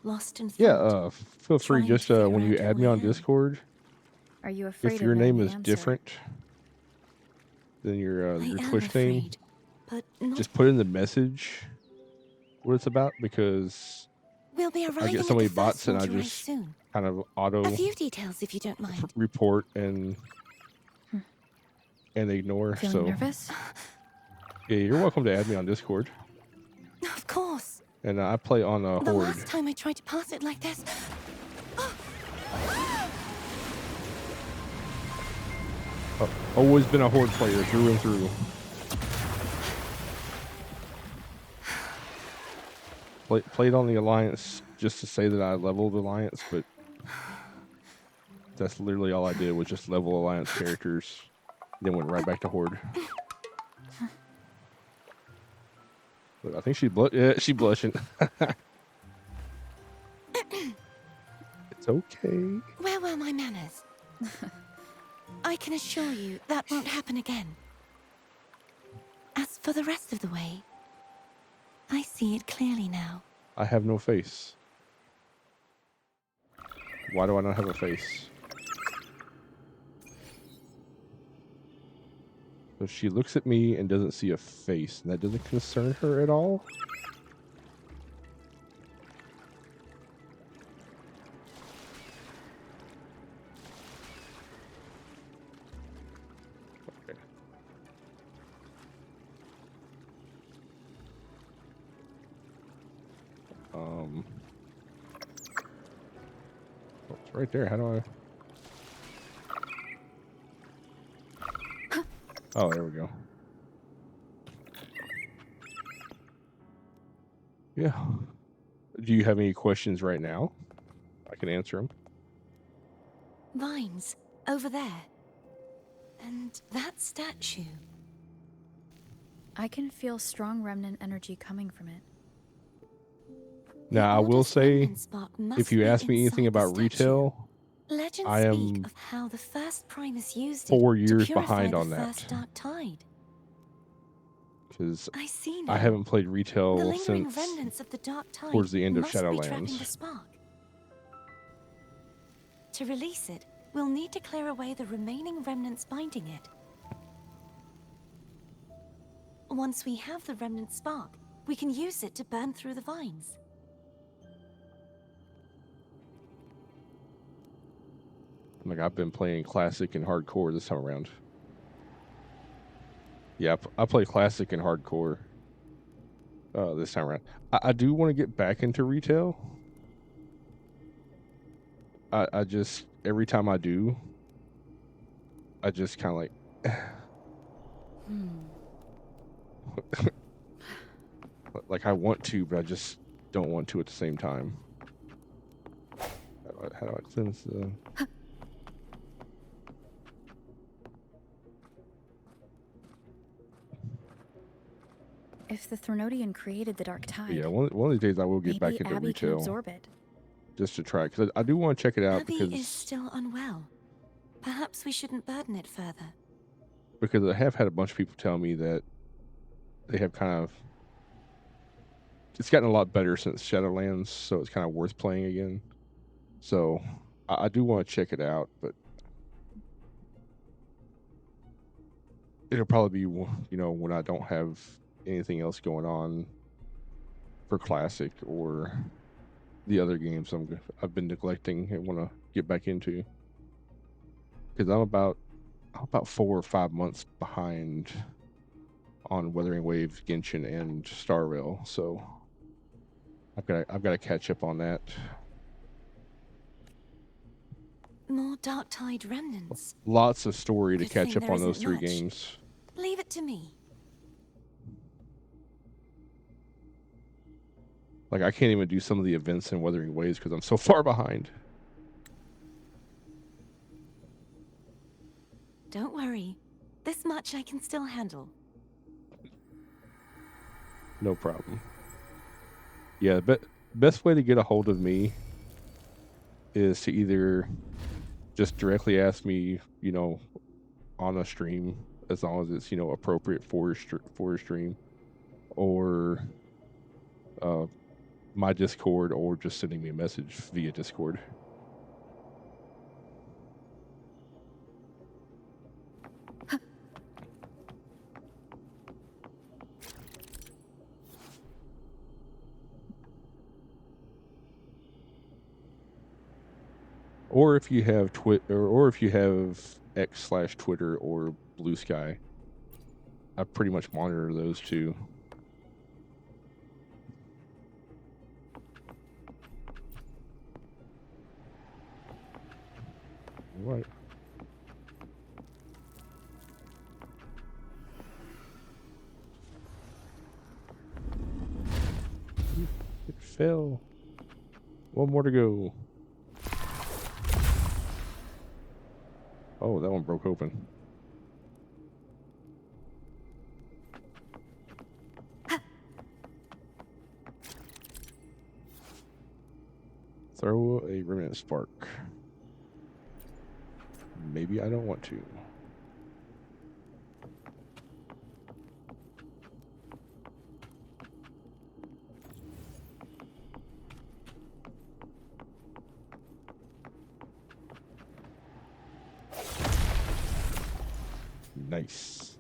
lost in thought. Yeah, feel free trying to just figure when you out who add me I on am. Discord, Are you afraid if of your knowing name the is answer? different than your I am Twitch name, afraid, but not. just put in the message what it's about, because We'll be I arriving get at so the many first bots and one I to rise just soon. kind of auto A few details, if you don't mind. report and ignore. Feeling So nervous? yeah, you're welcome to add me on Discord. Of course. And I play on a The Horde. last time I tried to pass it like this. Always been a Horde player through and through. Played on the Alliance just to say that I leveled Alliance, but that's literally all I did was just level Alliance characters then went right back to Horde. Look, I think she blushing. It's okay. Where were my manners? I can assure you that won't happen again. As for the rest of the way, I see it clearly now. I have no face. Why do I not have a face? So she looks at me and doesn't see a face, and that doesn't concern her at all? Okay. Oh, it's right there. How do I... Oh, there we go. Yeah. Do you have any questions right now? I can answer them. Vines, over there. And that statue. I can feel strong remnant energy coming from it. Now, I will say, if you ask me anything about retail, Legends I am speak of how the first Primus used 4 it years to purify behind the on that. first dark tide. Because I see now. I haven't played The retail lingering since remnants of the dark tide towards the end of must be trapping the Shadowlands. spark. To release it, we'll need to clear away the remaining remnants binding it. Once we have the remnant spark, we can use it to burn through the vines. Like, I've been playing classic and hardcore this time around. Yeah, I play classic and hardcore this time around. I do want to get back into retail. I just, every time I do, I just kind of like... Like, I want to, but I just don't want to at the same time. How do I cleanse the... If the Threnodian created the dark tide, Yeah, one of these days I will get back maybe into Abby can retail absorb it. just to try, because I do want to check it out Abby because is still unwell. Perhaps we shouldn't burden it further. I have had a bunch of people tell me that they have kind of... It's gotten a lot better since Shadowlands, so it's kind of worth playing again. So I do want to check it out, but it'll probably be, you know, when I don't have anything else going on for Classic or the other games I've been neglecting and want to get back into. Because I'm about 4 or 5 months behind on Wuthering Waves, Genshin, and Starrail, so I've got to catch up on that. More dark tide remnants. Lots of story to Good catch thing up there on those isn't 3 much. games. Leave it to me. Like, I can't even do some of the events in Wuthering Waves because I'm so far behind. Don't worry. This much I can still handle. No problem. Yeah, but best way to get a hold of me is to either just directly ask me, you know, on a stream, as long as it's, you know, appropriate for your stream, or my Discord, or just sending me a message via Discord. Or if you have or if you have X/Twitter or Blue Sky, I pretty much monitor those too. Right. It fell. One more to go. Oh, that one broke open. Throw a remnant spark. Maybe I don't want to. Nice.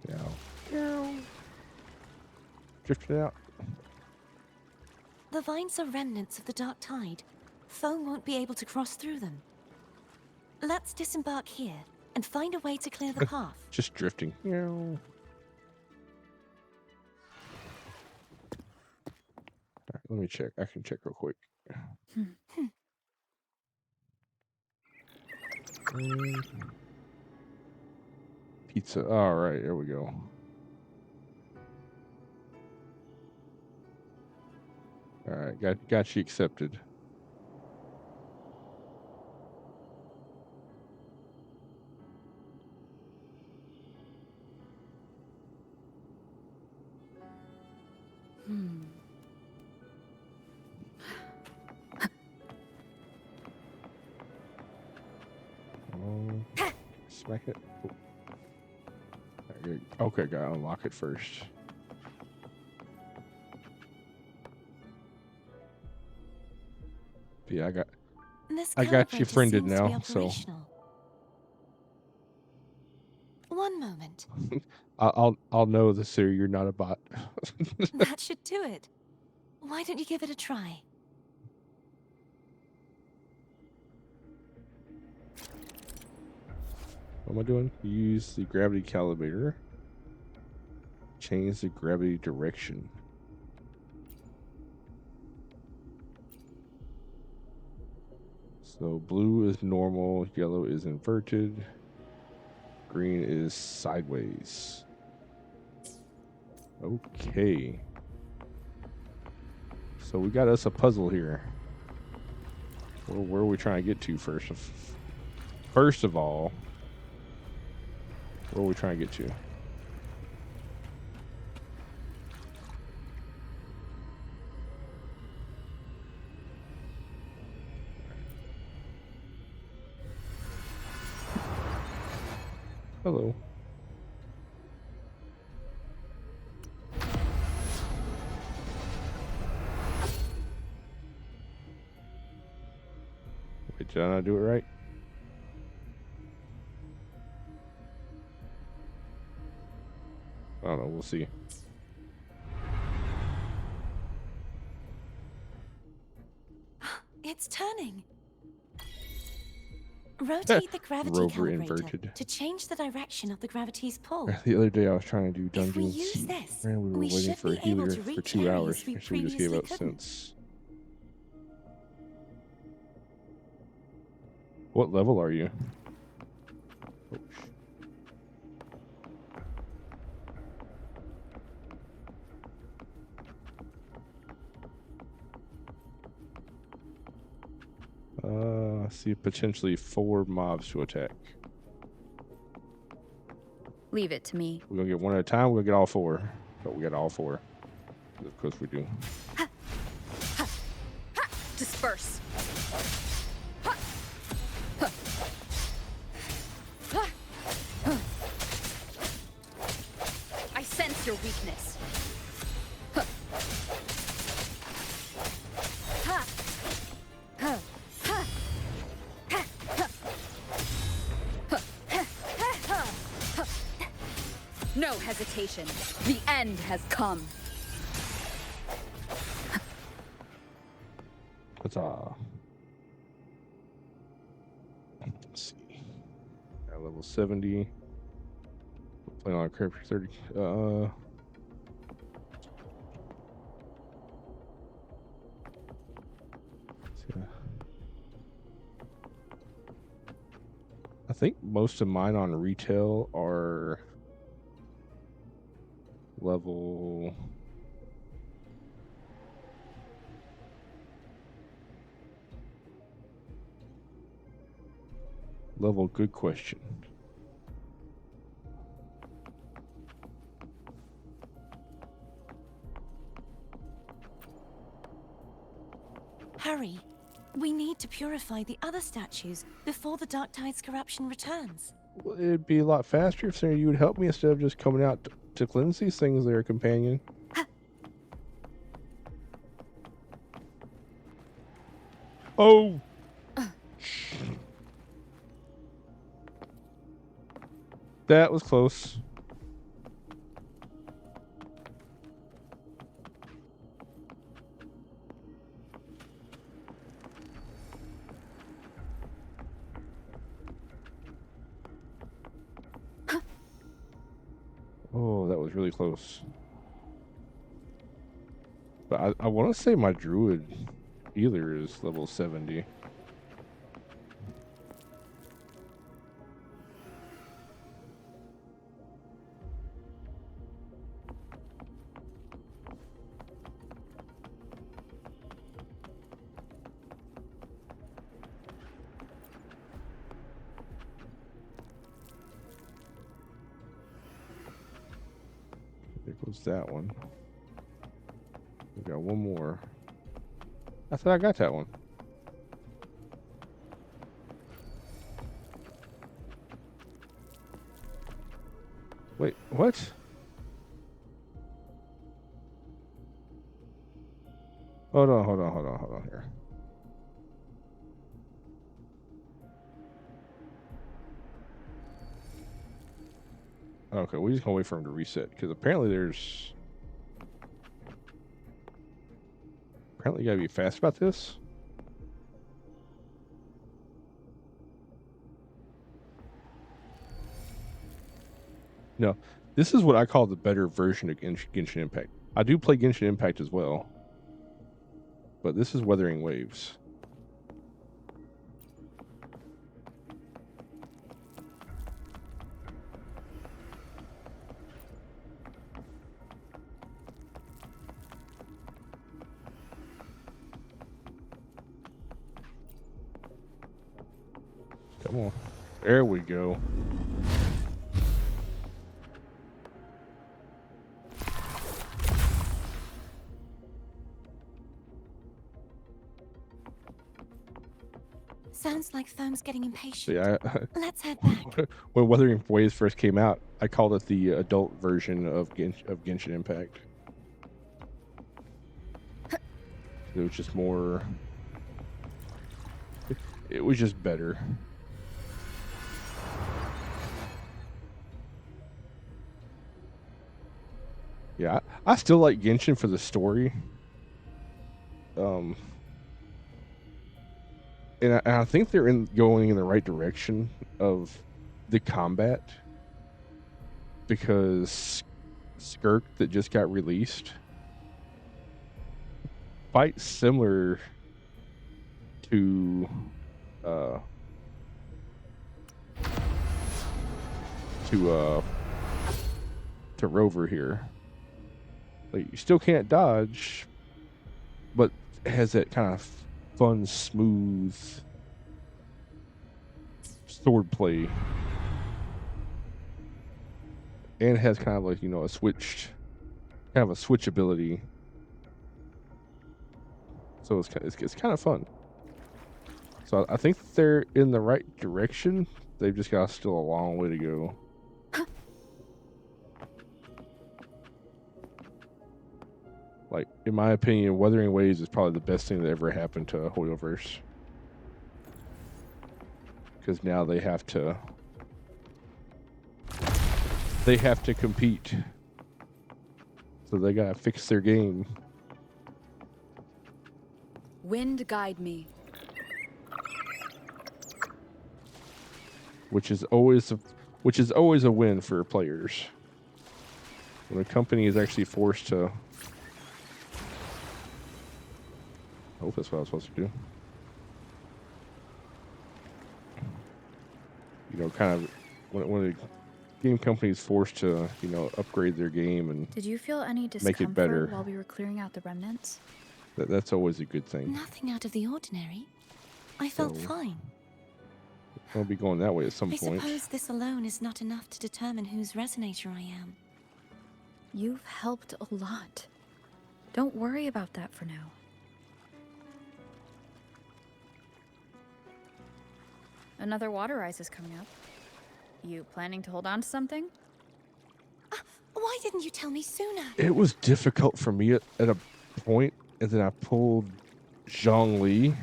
Now, drifted out. The vines are remnants of the dark tide. Foam won't be able to cross through them. Let's disembark here and find a way to clear the path. Just drifting. Alright, let me check. I can check real quick. Pizza. All right, there we go. All right, got you accepted. Smack it. Oh. Okay, gotta unlock it first. Yeah, I got you friended now, so one moment. I'll know this year you're not a bot. That should do it. Why don't you give it a try? What am I doing? Use the gravity calibrator. Change the gravity direction. So blue is normal, yellow is inverted, green is sideways. Okay. So we got us a puzzle here. Where are we trying to get to first? First of all, where are we trying to get to? Hello. Wait, did I not do it right? I don't know, we'll see. It's turning. Rotate the gravity Rover calibrator inverted. to change the direction of the gravity's pull. The other day I was trying to do If we dungeons. use this, Man, we were we waiting should for a be able healer to for reach 2 hours. areas we Actually, we just gave previously up couldn't. since. What level are you? Oh, see potentially 4 mobs to attack. Leave it to me. We're gonna get one at a time. We're gonna get all 4, but we got all 4. Of course we do. Disperse. I sense your weakness. No hesitation. The end has come. Let's see. At level 70. Playing on a character 30. I think most of mine on retail are level good question. Hurry. We need to purify the other statues before the Dark Tide's corruption returns. Well, it'd be a lot faster if you would help me instead of just coming out to cleanse these things there, companion. Oh! That was close. Oh, that was really close. But I want to say my druid healer is level 70. There goes that one. We got one more. I thought I got that one. Wait, what? Hold on here. Okay, we're just gonna wait for him to reset because apparently you gotta be fast about this. No, this is what I call the better version of Genshin Impact. I do play Genshin Impact as well, but this is Wuthering Waves. Come on. There we go. Sounds like Foam's getting impatient. See, I Let's head back. when Wuthering Waves first came out, I called it the adult version of Genshin Impact. It was just more. It was just better. Yeah, I still like Genshin for the story. And I think they're going in the right direction of the combat, because Skirk that just got released fights similar to Rover here. Like, you still can't dodge, but it has that kind of fun, smooth swordplay, and it has kind of like, you know, a switchability. So it's kind of fun. So I think they're in the right direction. They've just got still a long way to go. Like, in my opinion, Wuthering Waves is probably the best thing that ever happened to Hoyoverse. Because now they have to compete. So they gotta fix their game. Wind guide me. Which is always a win for players. When a company is actually forced to. I hope that's what I was supposed to do. You know, kind of when a game company is forced to, you know, upgrade their game and Did you feel any make discomfort it better. while we were clearing out the remnants? That's always a good thing. Nothing out of the ordinary. I felt So- fine. I'll be going that way at some I point. suppose this alone is not enough to determine whose resonator I am. You've helped a lot. Don't worry about that for now. Another water rise is coming up. You planning to hold on to something? Why didn't you tell me sooner? It was difficult for me at a point, and then I pulled Zhongli,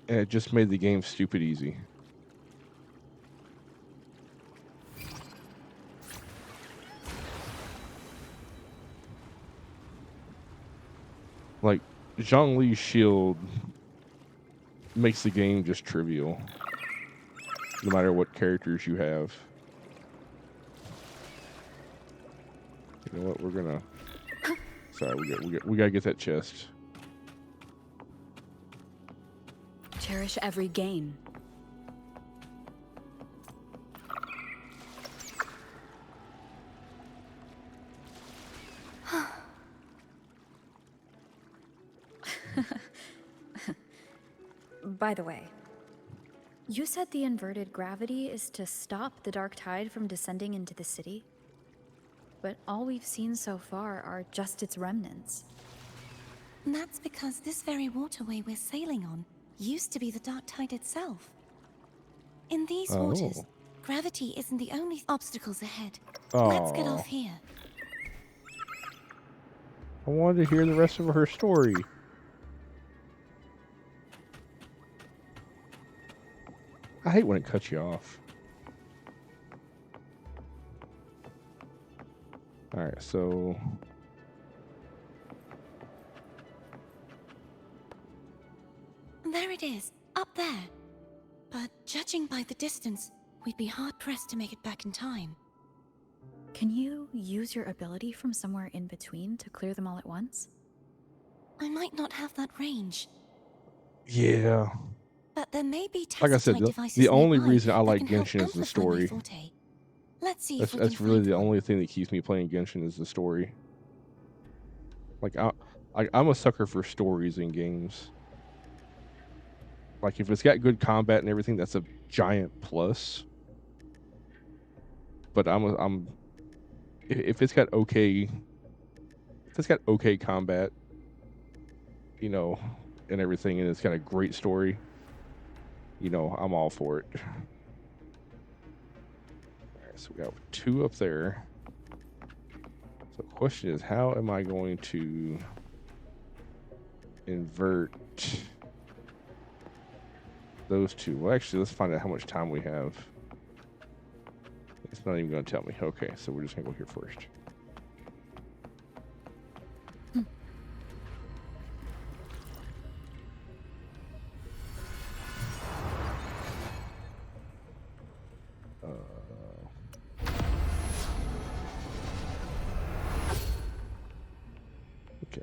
and it just made the game stupid easy. Like, Zhongli's shield makes the game just trivial, no matter what characters you have. You know what? We're gonna. Sorry, we gotta get that chest. Cherish every gain. By the way, you said the inverted gravity is to stop the dark tide from descending into the city? But all we've seen so far are just its remnants. And that's because this very waterway we're sailing on used to be the dark tide itself. In these waters, gravity isn't the only obstacles ahead. Let's get off here. I wanted to hear the rest of her story. I hate when it cuts you off. Alright, so... There it is, up there. But judging by the distance, we'd be hard-pressed to make it back in time. Can you use your ability from somewhere in between to clear them all at once? I might not have that range, Yeah. but there may be Like I said, devices the only nearby reason I that like can help Genshin is the amplify my story. forte. Let's see if we That's can really find the one. only thing that keeps me playing Genshin is the story. Like, I'm a sucker for stories in games. Like, if it's got good combat and everything, that's a giant plus. But if it's got okay combat, you know, and everything, and it's got a great story, you know, I'm all for it. Alright, so we got 2 up there. So the question is, how am I going to invert those 2? Well, actually, let's find out how much time we have. It's not even going to tell me. Okay, so we're just going to go here first. Okay.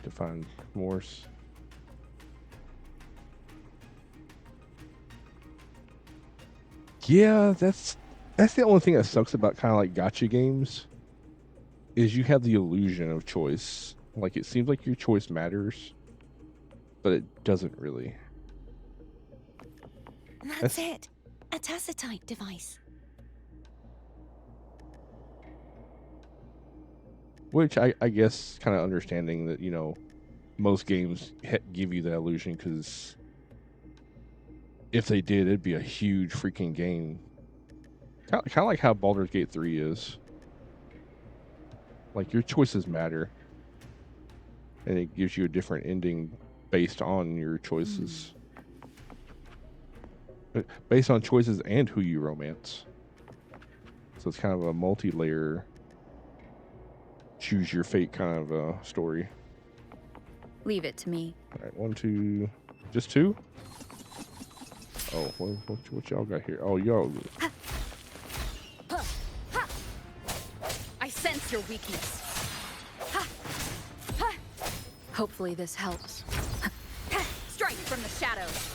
To find Morse. Yeah, that's the only thing that sucks about kind of like gacha games, is you have the illusion of choice. Like, it seems like your choice matters, but it doesn't really. And that's it. A tacitite device. Which I guess kind of understanding that, you know, most games give you that illusion, because if they did, it'd be a huge freaking game. Kind of like how Baldur's Gate 3 is. Like, your choices matter. And it gives you a different ending based on your choices. Based on choices and who you romance. So it's kind of a multi-layer, choose your fate kind of a story. Leave it to me. All right, 1, 2, just 2? Oh, what y'all got here? Oh, y'all. I sense your weakness. Hopefully this helps. Strike from the shadows.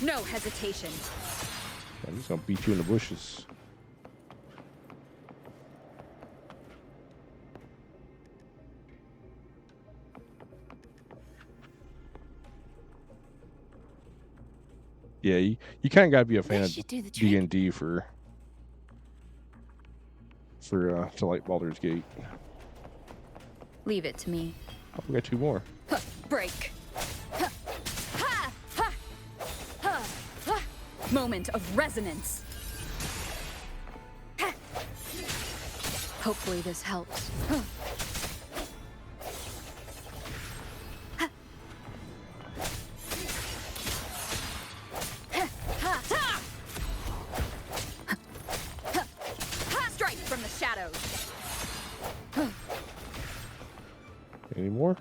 No hesitation. I'm just gonna beat you in the bushes. Yeah, you kind of got to be a fan This of should do the D trick. and D for to like Baldur's Gate. Leave it to me. Oh, we got 2 more. Break. Moment of resonance. Hopefully this helps. Strike from the shadows. Any more?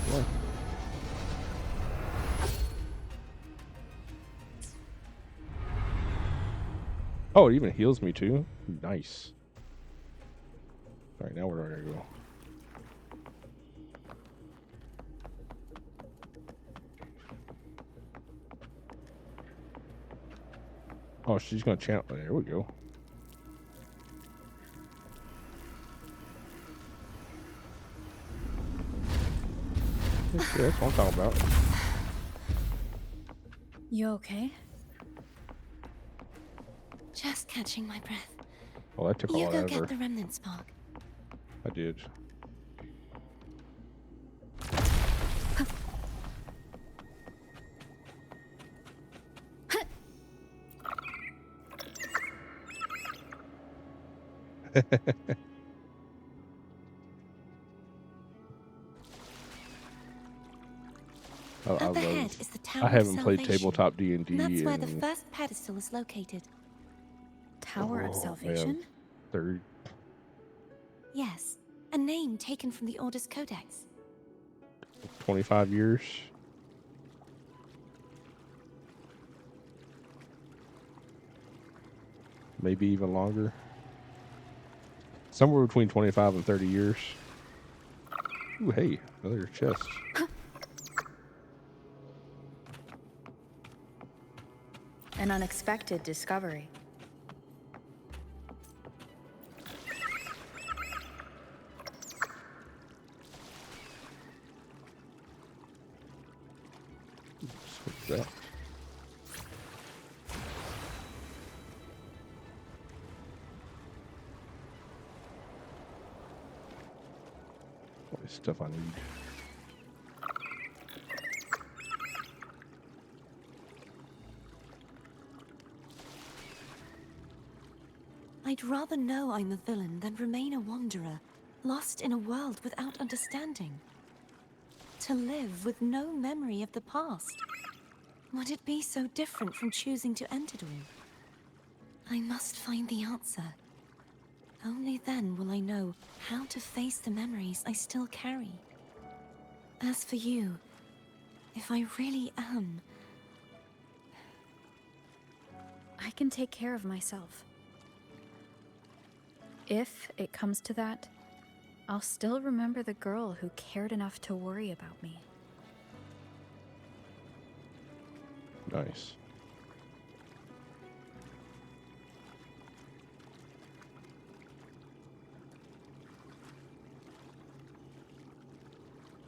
What? Oh, it even heals me too. Nice. All right, now where do I go? Oh, she's gonna channel. There we go. Yeah, that's what I'm talking about. You okay? Just catching my breath. Oh, that took a You lot go out of get her. the remnant spark. I did. I Up love. ahead is the Tower I of haven't played Salvation. tabletop D&D And that's where the in first pedestal is located. Tower of man, Salvation? third. Yes, a name taken from the Order's Codex. 25 years. Maybe even longer. Somewhere between 25 and 30 years. Ooh, hey, another chest. An unexpected discovery. What's that? All this stuff I need. I'd rather know I'm a villain than remain a wanderer, lost in a world without understanding. To live with no memory of the past. Would it be so different from choosing to end it all? I must find the answer. Only then will I know how to face the memories I still carry. As for you, if I really am... I can take care of myself. If it comes to that, I'll still remember the girl who cared enough to worry about me. Nice.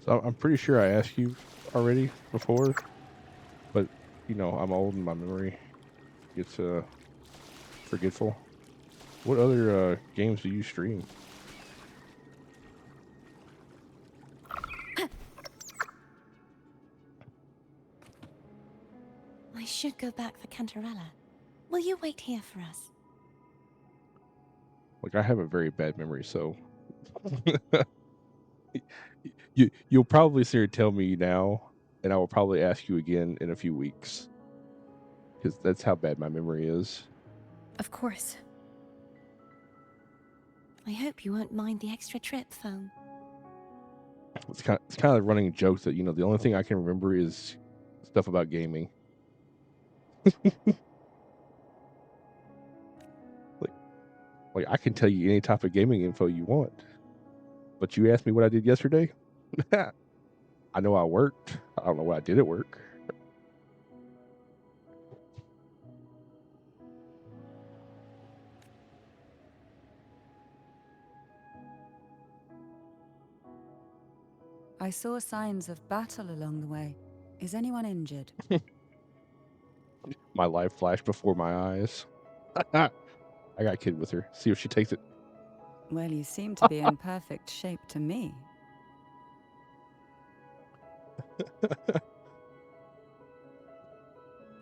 So I'm pretty sure I asked you already before, but you know, I'm old and my memory gets forgetful. What other games do you stream? I should go back for Cantarella. Will you wait here for us? Like, I have a very bad memory, so you'll probably sit here and tell me now, and I will probably ask you again in a few weeks, because that's how bad my memory is. Of course. I hope you won't mind the extra trip, phone. It's kind of a running joke that, you know, the only thing I can remember is stuff about gaming. like I can tell you any type of gaming info you want, but you asked me what I did yesterday. I know I worked. I don't know what I did at work. I saw signs of battle along the way. Is anyone injured? My life flashed before my eyes. I got kid with her. See if she takes it. Well, you seem to be in perfect shape to me.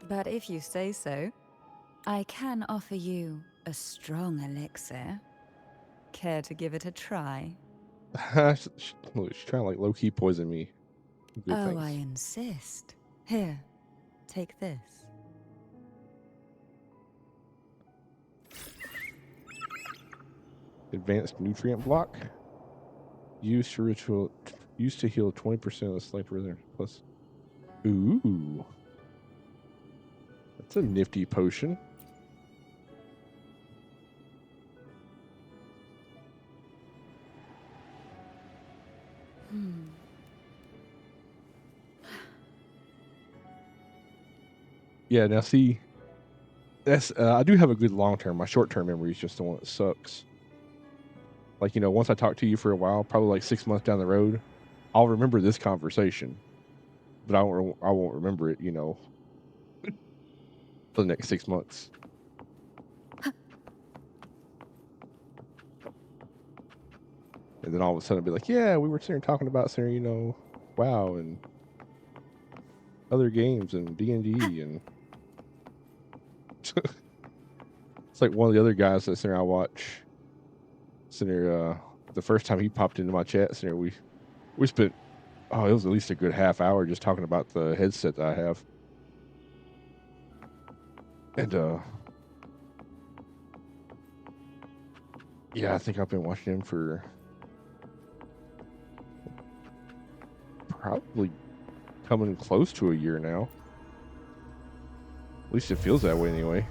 But if you say so, I can offer you a strong elixir. Care to give it a try? She's trying to like low-key poison me. Good Oh, things. I insist. Here, take this. Advanced nutrient block. Used to heal 20% of the select rhythm plus. Ooh. That's a nifty potion. Yeah, now see, that's I do have a good long term. My short term memory is just the one that sucks. Like, you know, once I talk to you for a while, probably like 6 months down the road, I'll remember this conversation, but I won't remember it, you know, for the next 6 months. And then all of a sudden I'll be like, yeah, we were sitting talking about, you know, WoW and other games and D&D and it's like one of the other guys that's there I watch. The first time he popped into my chat, we spent it was at least a good half hour just talking about the headset that I have. And yeah, I think I've been watching him for probably coming close to a year now. At least it feels that way anyway.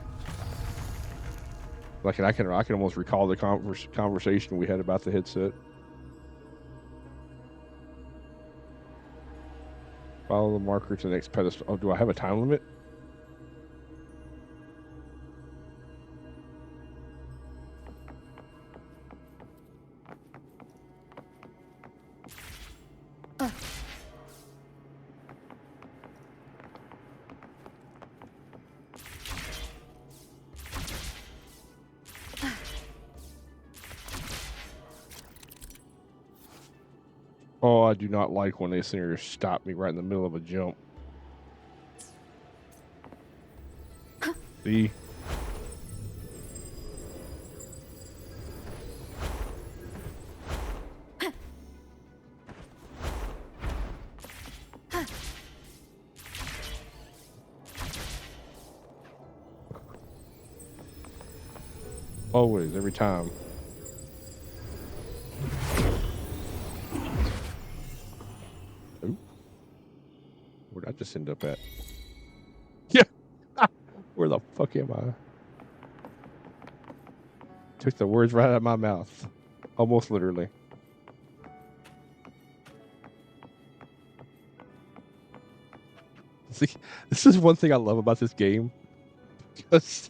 Like, and I can almost recall the conversation we had about the headset. Follow the marker to the next pedestal. Oh, do I have a time limit? Oh, I do not like when they stop me right in the middle of a jump. See? Always, every time. Ooh. Where'd I just end up at? Yeah. Where the fuck am I? Took the words right out of my mouth. Almost literally. See, this is one thing I love about this game. Because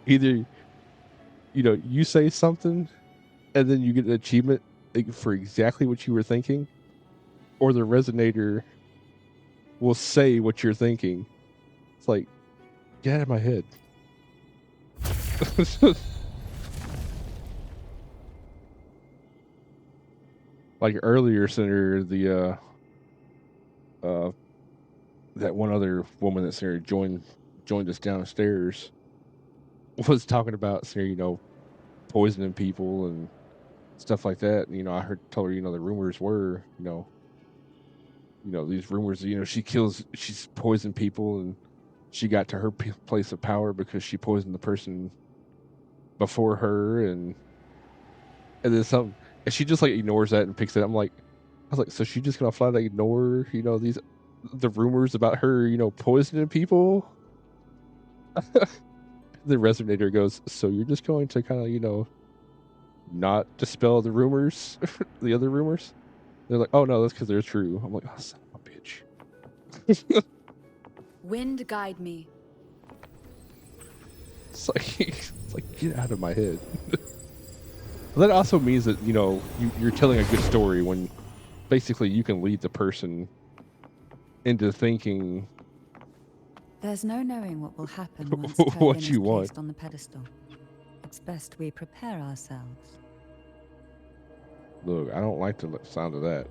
either, you know, you say something and then you get an achievement for exactly what you were thinking, or the resonator will say what you're thinking. It's like, get out of my head. Like earlier, Senator, that one other woman that Senator joined us downstairs was talking about, Senator, you know, poisoning people and stuff like that. And, you know, told her, you know, the rumors were, you know, these rumors, you know, she's poisoned people and she got to her place of power because she poisoned the person before her, and then something, and she just like ignores that and picks it up. I was like, so she just gonna flat out ignore, you know, the rumors about her, you know, poisoning people? The resonator goes, so you're just going to kind of, you know, not dispel the rumors, the other rumors? They're like, oh no, that's because they're true. I'm like, oh, son of a bitch. Wind guide me. It's like, get out of my head. That also means that, you know, you're telling a good story when basically you can lead the person into thinking There's no knowing what will happen once Turvin what is you want. placed on the pedestal. It's best we prepare ourselves. Look, I don't like the sound of that.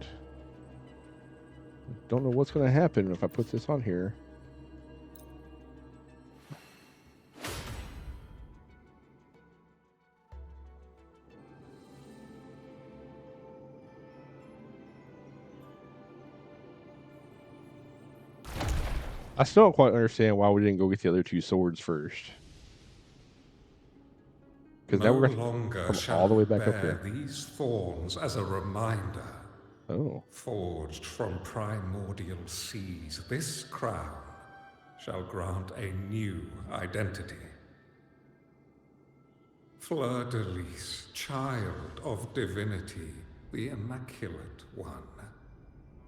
Don't know what's going to happen if I put this on here. I still don't quite understand why we didn't go get the other two swords first. Because now we're going to come all the way back up here. These thorns as a reminder. Oh. Forged from primordial seas, this crown shall grant a new identity. Fleur-de-Lis, child of divinity, the Immaculate One.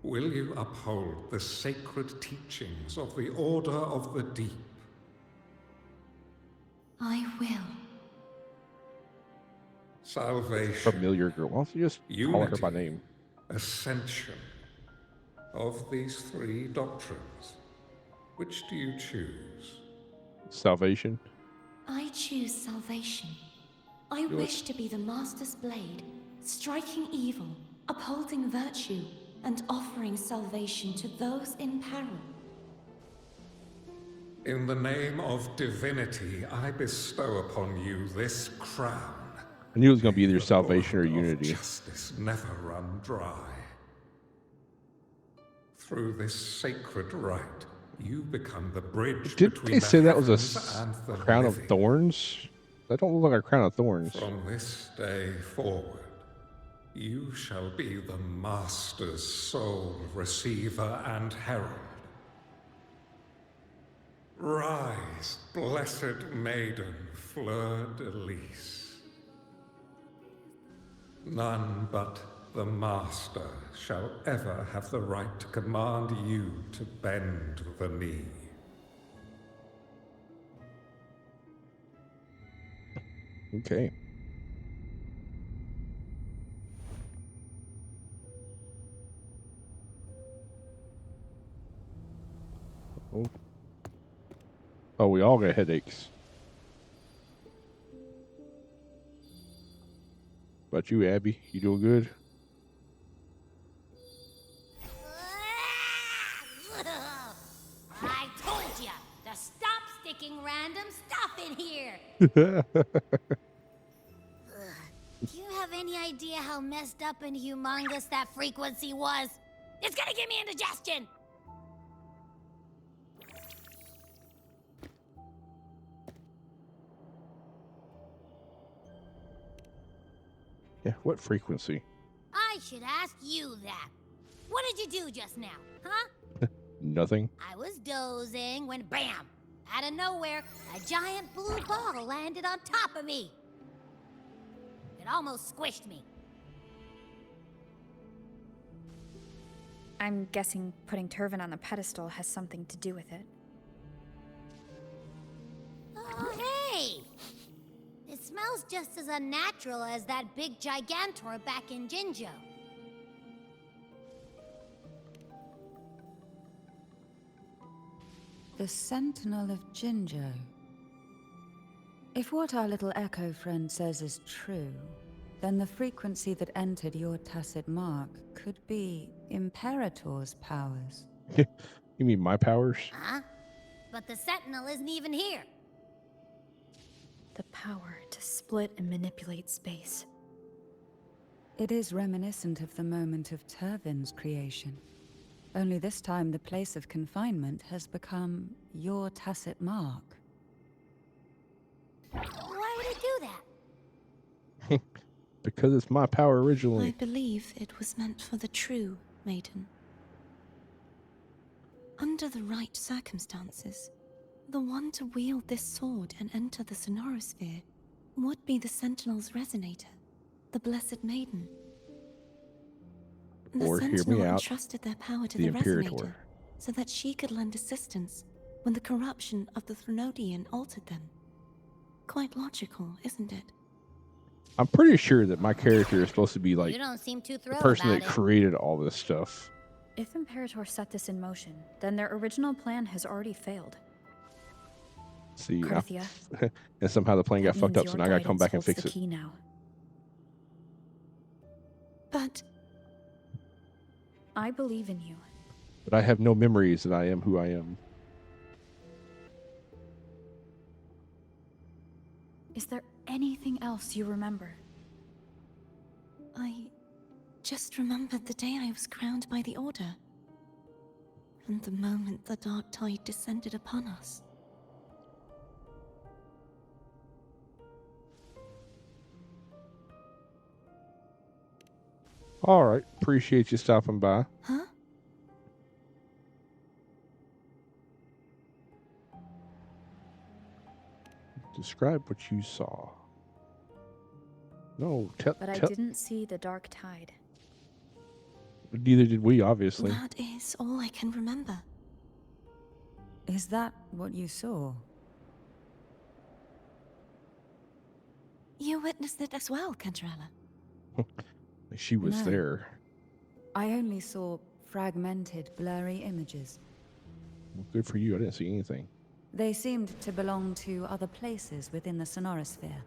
Will you uphold the sacred teachings of the Order of the Deep? I will. Salvation. Familiar girl. Why don't you just call her by name? Ascension. Of these three doctrines, which do you choose? Salvation. I choose salvation. I wish to be the Master's blade, striking evil, upholding virtue, and offering salvation to those in peril. In the name of divinity, I bestow upon you this crown. I knew it was going to be either salvation or unity. Justice never run dry. Through this sacred rite, you become the bridge Did between they the say that was heavens a and the crown living. of thorns? That don't look like a crown of thorns. From this day forward, you shall be the Master's sole receiver and herald. Rise, blessed maiden Fleur-de-Lis. None but the Master shall ever have the right to command you to bend the knee. Okay. Oh, we all got headaches. About you, Abby? You doing good? I told you to stop sticking random stuff in here. Do you have any idea how messed up and humongous that frequency was? It's gonna give me indigestion. Yeah, what frequency? I should ask you that. What did you do just now, huh? Nothing. I was dozing when bam! Out of nowhere, a giant blue ball landed on top of me. It almost squished me. I'm guessing putting Turvin on the pedestal has something to do with it. Oh, hey! It smells just as unnatural as that big gigantor back in Jinzhou. The Sentinel of Jinzhou. If what our little echo friend says is true, then the frequency that entered your tacit mark could be Imperator's powers. You mean my powers? Huh? But the Sentinel isn't even here. The power to split and manipulate space. It is reminiscent of the moment of Turvin's creation. Only this time the place of confinement has become your tacit mark. Why would it do that? Because it's my power I originally. believe it was meant for the true maiden. Under the right circumstances, the one to wield this sword and enter the Sonorosphere would be the Sentinel's resonator, the Blessed Maiden. The Or, hear me Sentinel out, entrusted their power to the the Imperator. resonator so that she could lend assistance when the corruption of the Threnodian altered them. Quite logical, isn't it? I'm pretty sure that my character is supposed to be like You don't seem too the thrilled person about that it. created all this stuff. If Imperator set this in motion, then their original plan has already failed. See, Krithia, and somehow the plane got that fucked means up, so your now I gotta come guidance back and holds fix the it. key now. But I believe in you. But I have no memories that I am who I am. Is there anything else you remember? I just remembered the day I was crowned by the Order. And the moment the dark tide descended upon us. All right, appreciate you stopping by. Huh? Describe what you saw. No, But I didn't see the dark tide. Neither did we, obviously. That is all I can remember. Is that what you saw? You witnessed it as well, Cantarella. She was No. there. I only saw fragmented, blurry images. Well, good for you. I didn't see anything. They seemed to belong to other places within the sonorosphere.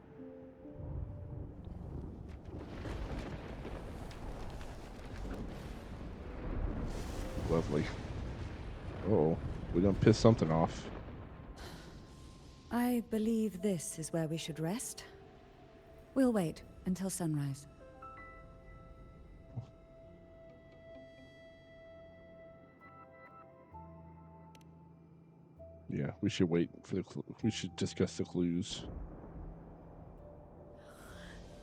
Lovely. Uh-oh, we done pissed something off. I believe this is where we should rest. We'll wait until sunrise. Yeah, we should wait for the. We should discuss the clues.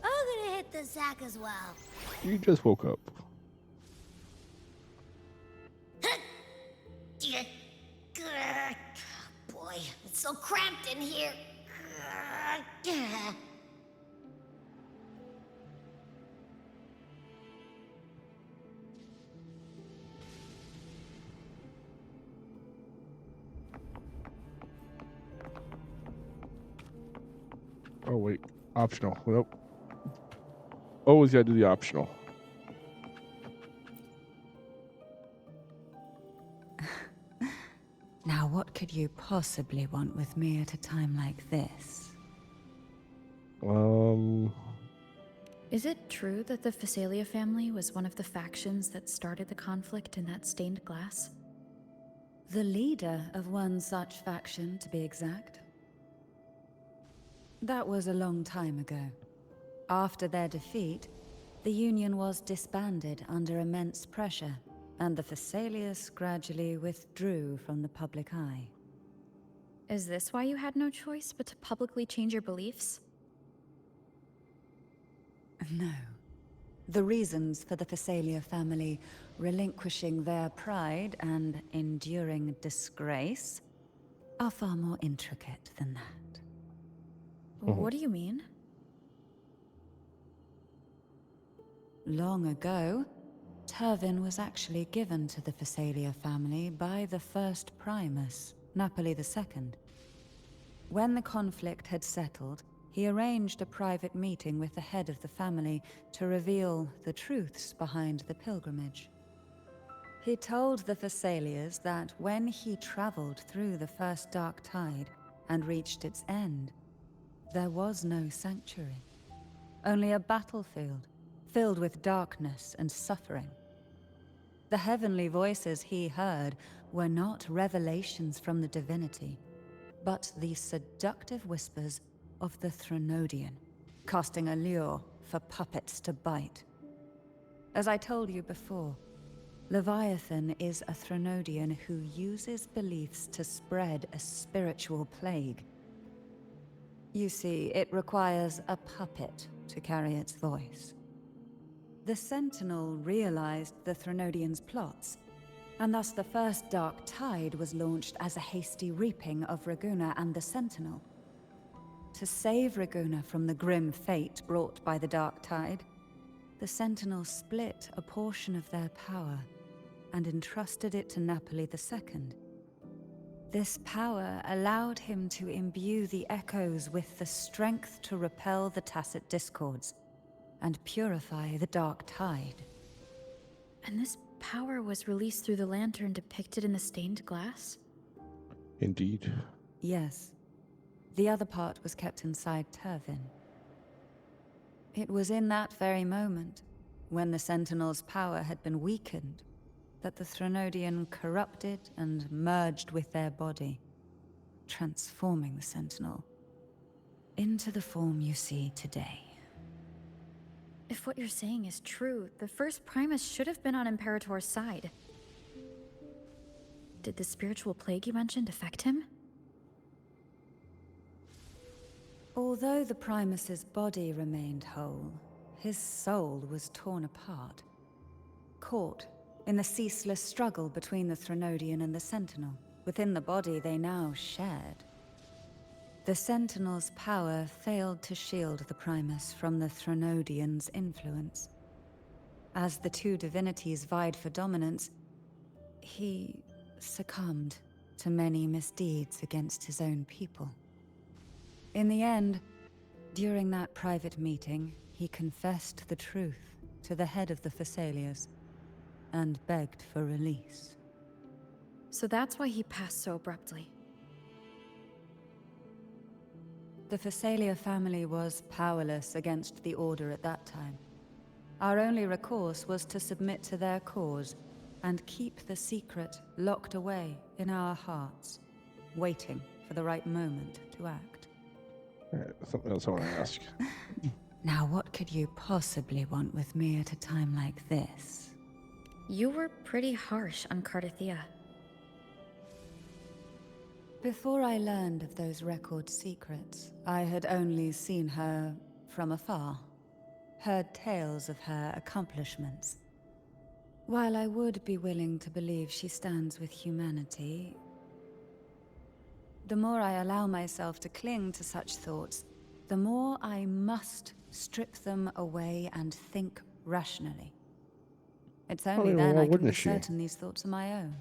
I'm gonna hit the sack as well. You just woke up. Boy, it's so cramped in here. Oh wait, optional. Nope. Always gotta do the optional. Now, what could you possibly want with me at a time like this? Is it true that the Phasalia family was one of the factions that started the conflict in that stained glass? The leader of one such faction, to be exact. That was a long time ago. After their defeat, the Union was disbanded under immense pressure, and the Phasalius gradually withdrew from the public eye. Is this why you had no choice but to publicly change your beliefs? No. The reasons for the Phasalia family relinquishing their pride and enduring disgrace are far more intricate than that. What do you mean? Long ago, Turvin was actually given to the Phasalia family by the first Primus, Napoli II. When the conflict had settled, he arranged a private meeting with the head of the family to reveal the truths behind the pilgrimage. He told the Phasalias that when he traveled through the first dark tide and reached its end, there was no sanctuary, only a battlefield filled with darkness and suffering. The heavenly voices he heard were not revelations from the divinity, but the seductive whispers of the Threnodian, casting a lure for puppets to bite. As I told you before, Leviathan is a Threnodian who uses beliefs to spread a spiritual plague. You see, it requires a puppet to carry its voice. The Sentinel realized the Threnodian's plots, and thus the first Dark Tide was launched as a hasty reaping of Raguna and the Sentinel. To save Raguna from the grim fate brought by the Dark Tide, the Sentinel split a portion of their power and entrusted it to Napoli II. This power allowed him to imbue the echoes with the strength to repel the tacit discords and purify the dark tide. And this power was released through the lantern depicted in the stained glass? Indeed. Yes. The other part was kept inside Turvin. It was in that very moment, when the Sentinel's power had been weakened, that the Threnodian corrupted and merged with their body, transforming the Sentinel into the form you see today. If what you're saying is true, the first Primus should have been on Imperator's side. Did the spiritual plague you mentioned affect him? Although the Primus's body remained whole, his soul was torn apart, caught in the ceaseless struggle between the Threnodian and the Sentinel. Within the body they now shared. The Sentinel's power failed to shield the Primus from the Threnodian's influence. As the two divinities vied for dominance, he succumbed to many misdeeds against his own people. In the end, during that private meeting, he confessed the truth to the head of the Thessalias and begged for release. So that's why he passed so abruptly. The Thessalia family was powerless against the Order at that time. Our only recourse was to submit to their cause and keep the secret locked away in our hearts, waiting for the right moment to act. Something else I want to ask. Now, what could you possibly want with me at a time like this? You were pretty harsh on Cardathea. Before I learned of those record secrets, I had only seen her from afar, heard tales of her accomplishments. While I would be willing to believe she stands with humanity, the more I allow myself to cling to such thoughts, the more I must strip them away and think rationally. It's only then I can be certain these thoughts are my own,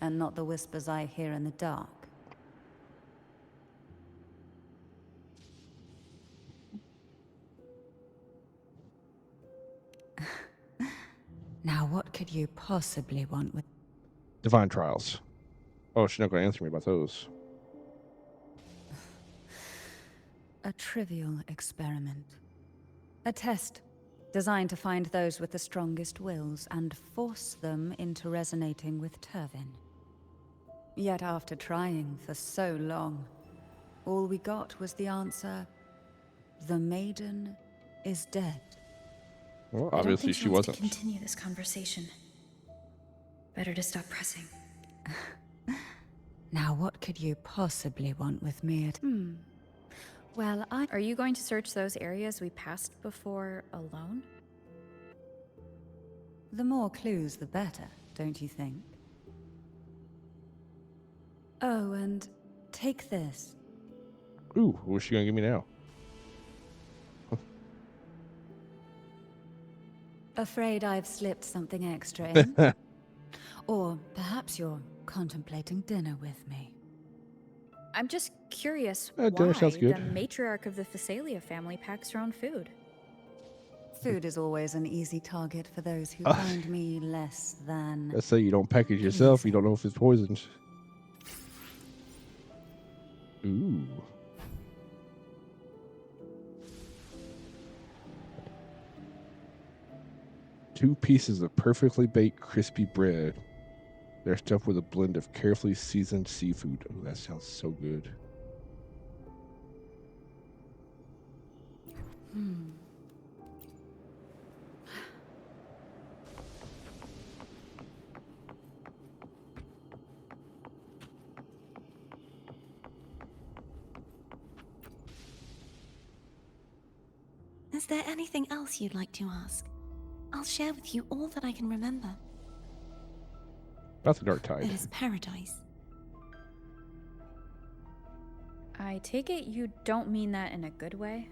and not the whispers I hear in the dark. Now, what could you possibly want with... Divine Trials. Oh, she's not going to answer me about those. A trivial experiment. A test designed to find those with the strongest wills and force them into resonating with Turvin. Yet after trying for so long, all we got was the answer, the maiden is dead. Well, obviously she wasn't. Continue this conversation. Better to stop pressing. Now, what could you possibly want with me at... Well, Are you going to search those areas we passed before alone? The more clues, the better, don't you think? Oh, and take this. Ooh, what's she going to give me now? Afraid I've slipped something extra in? Or perhaps you're contemplating dinner with me. I'm just curious dinner why sounds good. the matriarch of the Thessalia family packs her own food. Food is always an easy target for those who find me less than... Let's say you don't package yourself, you don't know if it's poisoned. Ooh. Two pieces of perfectly baked crispy bread. They're stuffed with a blend of carefully seasoned seafood. Oh, that sounds so good. Is there anything else you'd like to ask? I'll share with you all that I can remember. About the Dark Tide. It is paradise. I take it you don't mean that in a good way?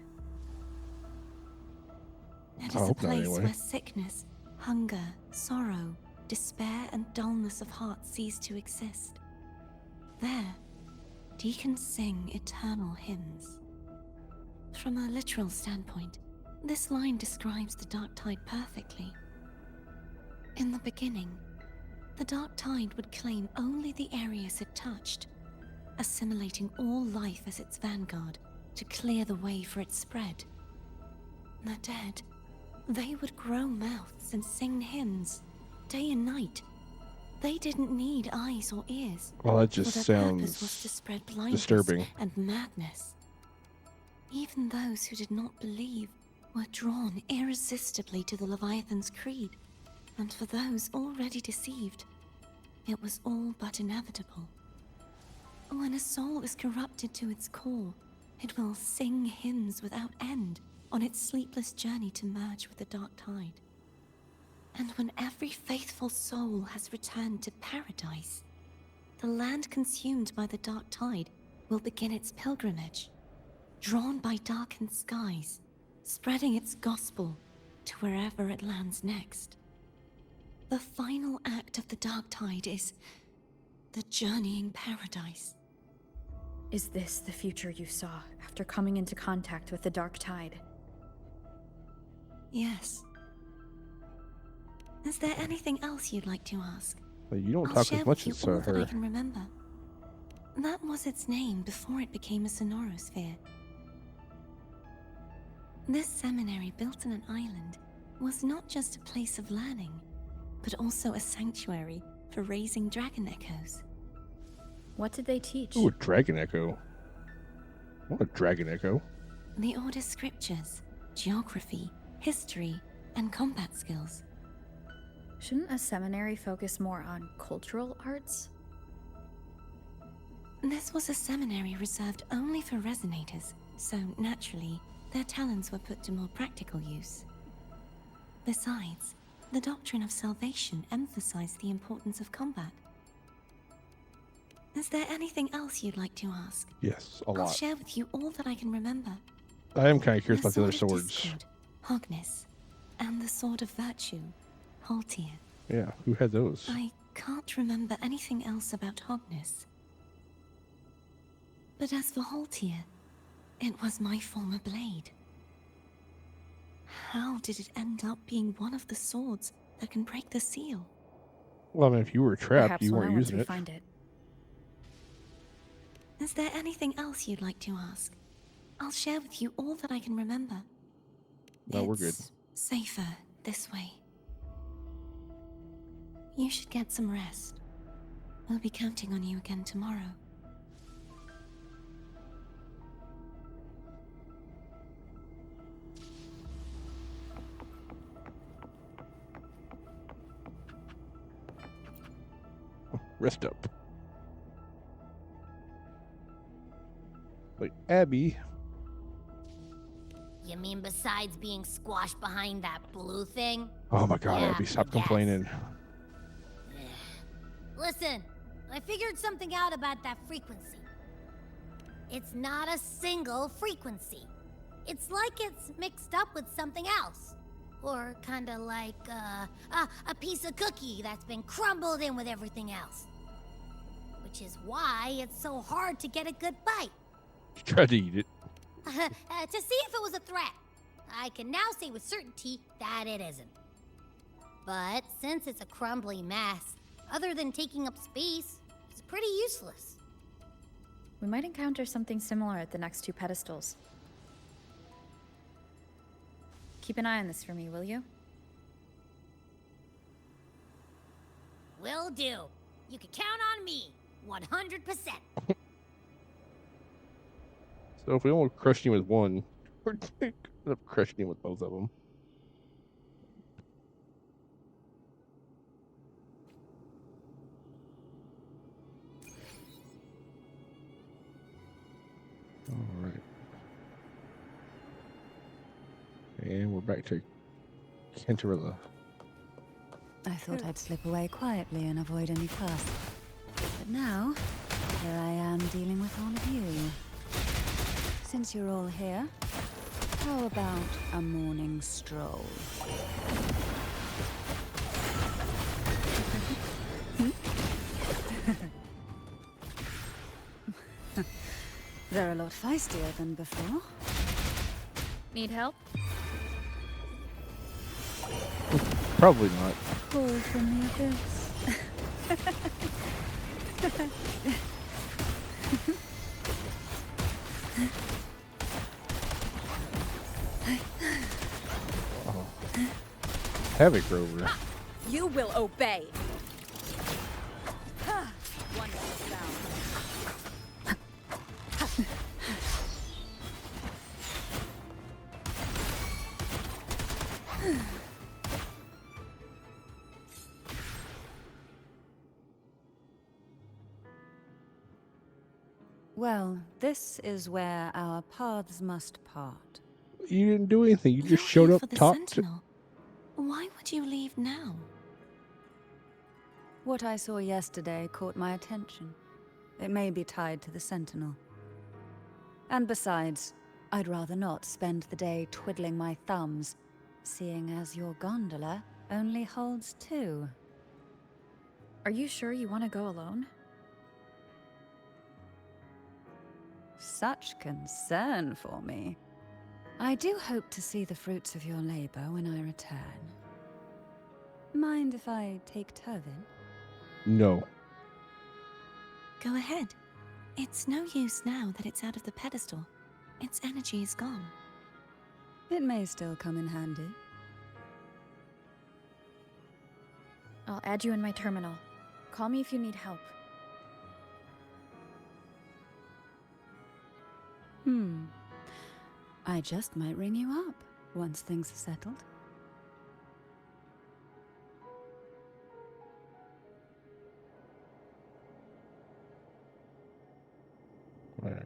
It is a place where sickness, hunger, sorrow, despair, and dullness of heart cease to exist. there, deacons sing eternal hymns. From a literal standpoint, this line describes the Dark Tide perfectly. In the beginning, the Dark Tide would claim only the areas it touched, assimilating all life as its vanguard to clear the way for its spread. The dead, they would grow mouths and sing hymns, day and night. They didn't need eyes or ears. Well, that just for their purpose sounds was to spread blindness disturbing. and madness. Even those who did not believe were drawn irresistibly to the Leviathan's creed, and for those already deceived, it was all but inevitable. When a soul is corrupted to its core, it will sing hymns without end on its sleepless journey to merge with the Dark Tide. And when every faithful soul has returned to paradise, the land consumed by the Dark Tide will begin its pilgrimage, drawn by darkened skies, spreading its gospel to wherever it lands next. The final act of the Dark Tide is the journeying paradise. Is this the future you saw after coming into contact with the Dark Tide? Yes. Is there anything else you'd like to ask? Well, you don't I'll talk share as much with as you all that I her. can remember. That was its name before it became a sonorosphere. This seminary, built on an island, was not just a place of learning, but also a sanctuary for raising dragon echoes. What did they teach? Ooh, a dragon echo. What a dragon echo. The Order's scriptures, geography, history, and combat skills. Shouldn't a seminary focus more on cultural arts? This was a seminary reserved only for resonators, so naturally, their talents were put to more practical use. Besides, the doctrine of salvation emphasized the importance of combat. Is there anything else you'd like to ask? Yes, a I'll lot. share with you all that I can remember. I am kind of curious about the other Sword of swords. Discord, Hogness, and the Sword of Virtue, Haltier. Yeah, who had those? I can't remember anything else about Hogness. But as for Haltier, it was my former blade. How did it end up being one of the swords that can break the seal? Well, I mean, if you were trapped, Perhaps you we'll weren't know once using we it. find it. Is there anything else you'd like to ask? I'll share with you all that I can remember. No, we're good. It's safer this way. You should get some rest. We'll be counting on you again tomorrow. Rest up. Like, Abby. You mean besides being squashed behind that blue thing? Oh my god, Yeah, Abby, stop yes. complaining. Listen, I figured something out about that frequency. It's not a single frequency. It's like it's mixed up with something else. Or kinda like, a piece of cookie that's been crumbled in with everything else. Which is why it's so hard to get a good bite. You tried to eat it. To see if it was a threat. I can now say with certainty that it isn't. But since it's a crumbly mess, other than taking up space, it's pretty useless. We might encounter something similar at the next two pedestals. Keep an eye on this for me, will you? Will do. You can count on me, 100%. So if we almost crushed you with one, we're gonna end up crushing you with both of them. Alright. And we're back to Cantarilla. I thought I'd slip away quietly and avoid any fuss. But now, here I am dealing with all of you. Since you're all here, how about a morning stroll? They're a lot feistier than before. Need help? Probably not. Call from the abyss. Oh. Havoc Rover. You will obey. Well, this is where our paths must part. You didn't do anything. You just You're showed here up, for the talked. Sentinel. Why would you leave now? What I saw yesterday caught my attention. It may be tied to the Sentinel. And besides, I'd rather not spend the day twiddling my thumbs, seeing as your gondola only holds 2. Are you sure you want to go alone? Such concern for me. I do hope to see the fruits of your labor when I return. Mind if I take Turvin? No. Go ahead. It's no use now that it's out of the pedestal. Its energy is gone. It may still come in handy. I'll add you in my terminal. Call me if you need help. I just might ring you up once things are settled. All right.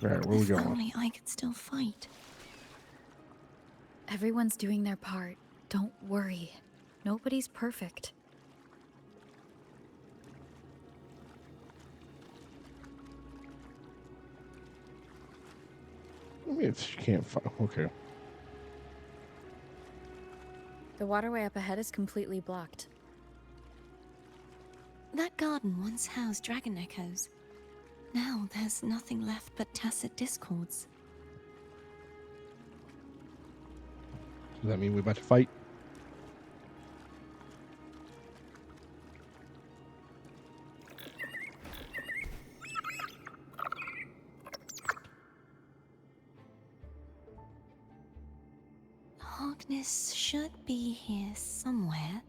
All right, where we If going? only I could still fight. Everyone's doing their part. Don't worry. Nobody's perfect. If she can't find, okay. The waterway up ahead is completely blocked. That garden once housed dragon echoes. Now there's nothing left but tacit discords. Does that mean we're about to fight? Harkness should be here somewhere.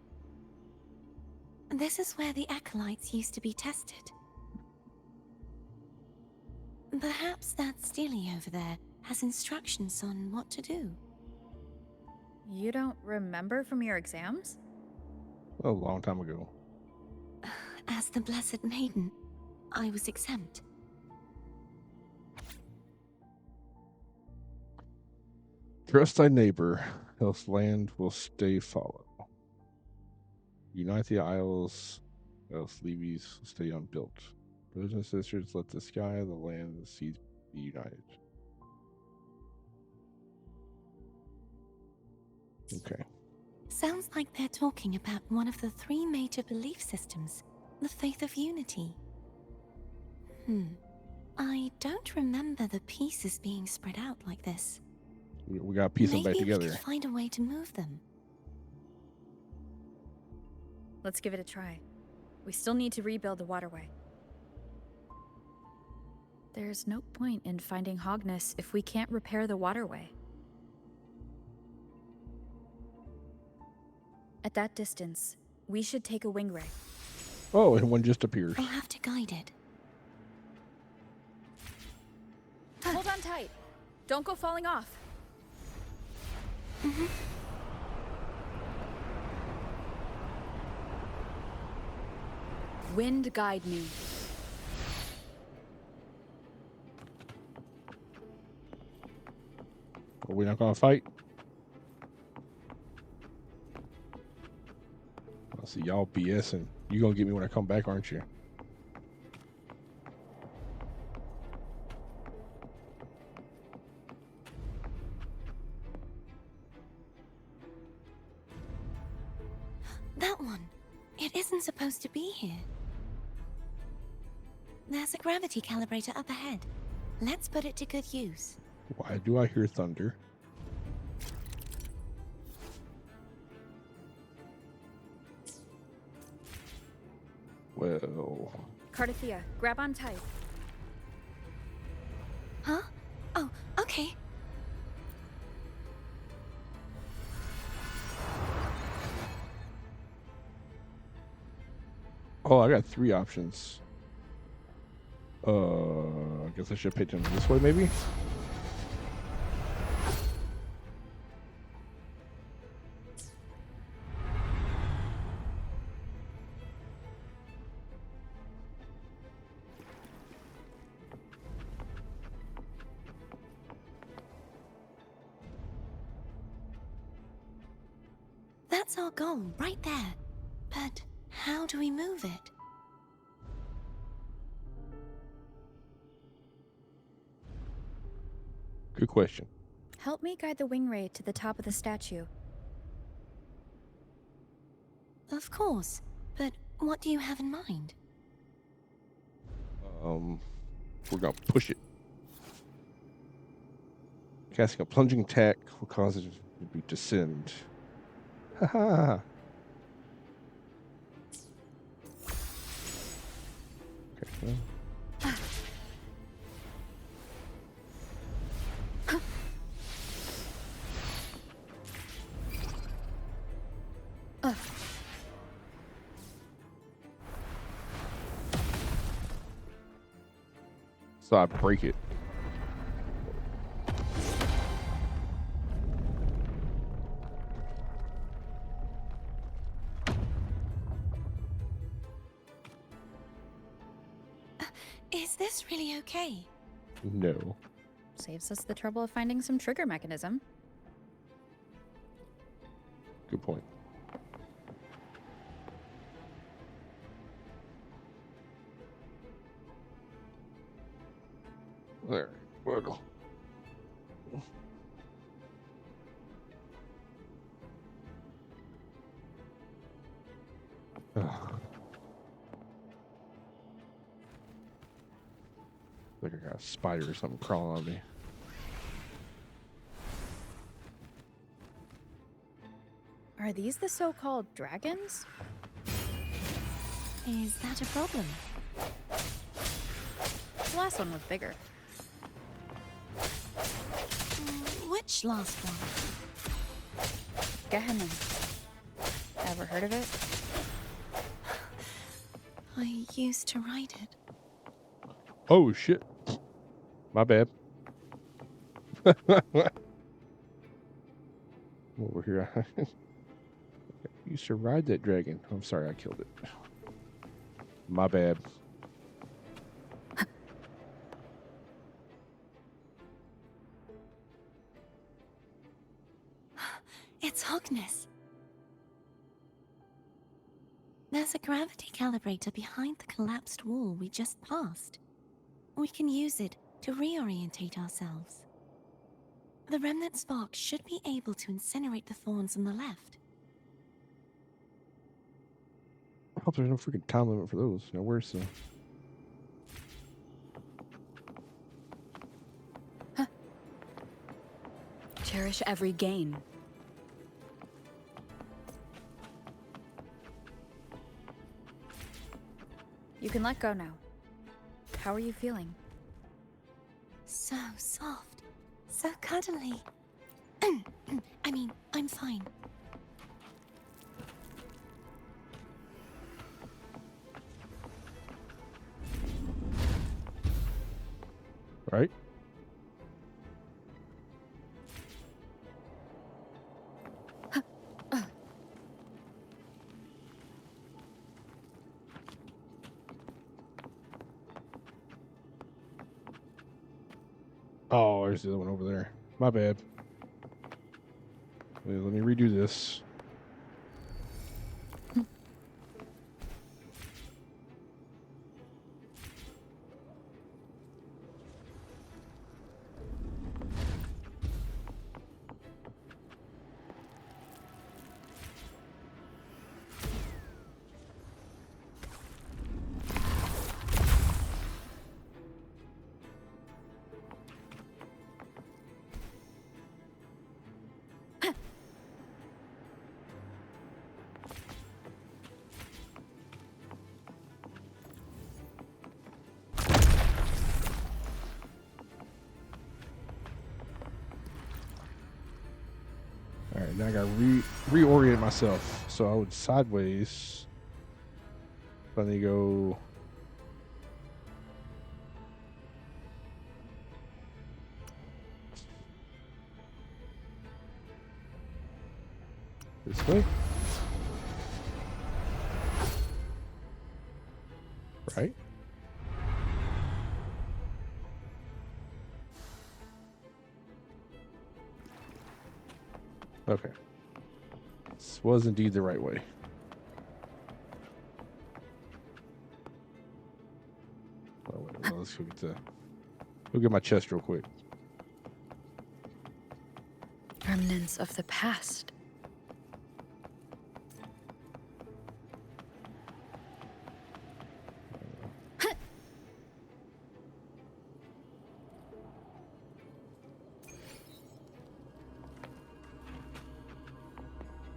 This is where the acolytes used to be tested. Perhaps that Steely over there has instructions on what to do. You don't remember from your exams? A long time ago. As the Blessed Maiden, I was exempt. Trust thy neighbor, else land will stay follow. Unite the isles, else levies will stay unbuilt. Brothers and sisters, let the sky, the land, and the seas be united. Okay. Sounds like they're talking about one of the 3 major belief systems, the faith of unity. I don't remember the pieces being spread out like this. We got to piece them back Maybe together. we could find a way to move them. Let's give it a try. We still need to rebuild the waterway. There's no point in finding Hogness if we can't repair the waterway. At that distance, we should take a wing ray. Oh, and one just appears. I'll have to guide it. Hold on tight. Don't go falling off. Wind guide me. Are we not going to fight? I see y'all BSing. You going to get me when I come back, aren't you? That one. It isn't supposed to be here. There's a gravity calibrator up ahead. Let's put it to good use. Why do I hear thunder? Well, Cardathea, grab on tight. Huh? Oh, okay. oh, I got 3 options. I guess I should pitch him this way, maybe? That's our goal, right there. But how do we move it? Good question. Help me guide the wing ray to the top of the statue. Of course. But what do you have in mind? We're gonna push it. Casting a plunging attack will cause it to descend. Haha. Okay. Well. So I break it. Is this really okay? No. Saves us the trouble of finding some trigger mechanism. Good point. There. Well. Like I got a spider or something crawling on me. Are these the so-called dragons? Is that a problem? The last one was bigger. Which last one? Gehenna. Ever heard of it? I used to ride it. Oh shit. My bad. Over here. I used to ride that dragon. I'm sorry I killed it. My bad. It's Hogness. There's a gravity calibrator behind the collapsed wall we just passed. We can use it to reorientate ourselves. The remnant spark should be able to incinerate the thorns on the left. I hope there's no freaking time limit for those. Now where's the... Cherish every gain. You can let go now. How are you feeling? So soft. So cuddly. I mean, I'm fine. Right? Oh, there's the other one over there. My bad. Wait, let me redo this. Now I gotta reorient myself. So I would sideways. Then you go. This way. Right? Okay. This was indeed the right way. Oh, wait, well, let's go get my chest real quick. Remnants of the past.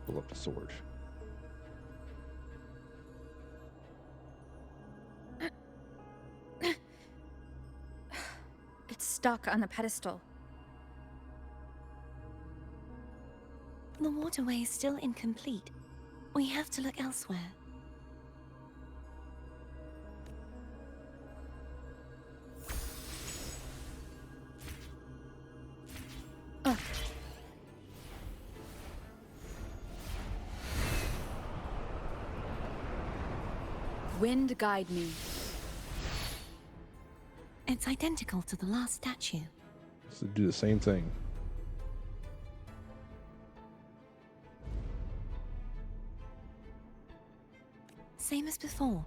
Pull up the sword. It's stuck on the pedestal. The waterway is still incomplete. We have to look elsewhere. Wind guide me. It's identical to the last statue. So do the same thing. Same as before.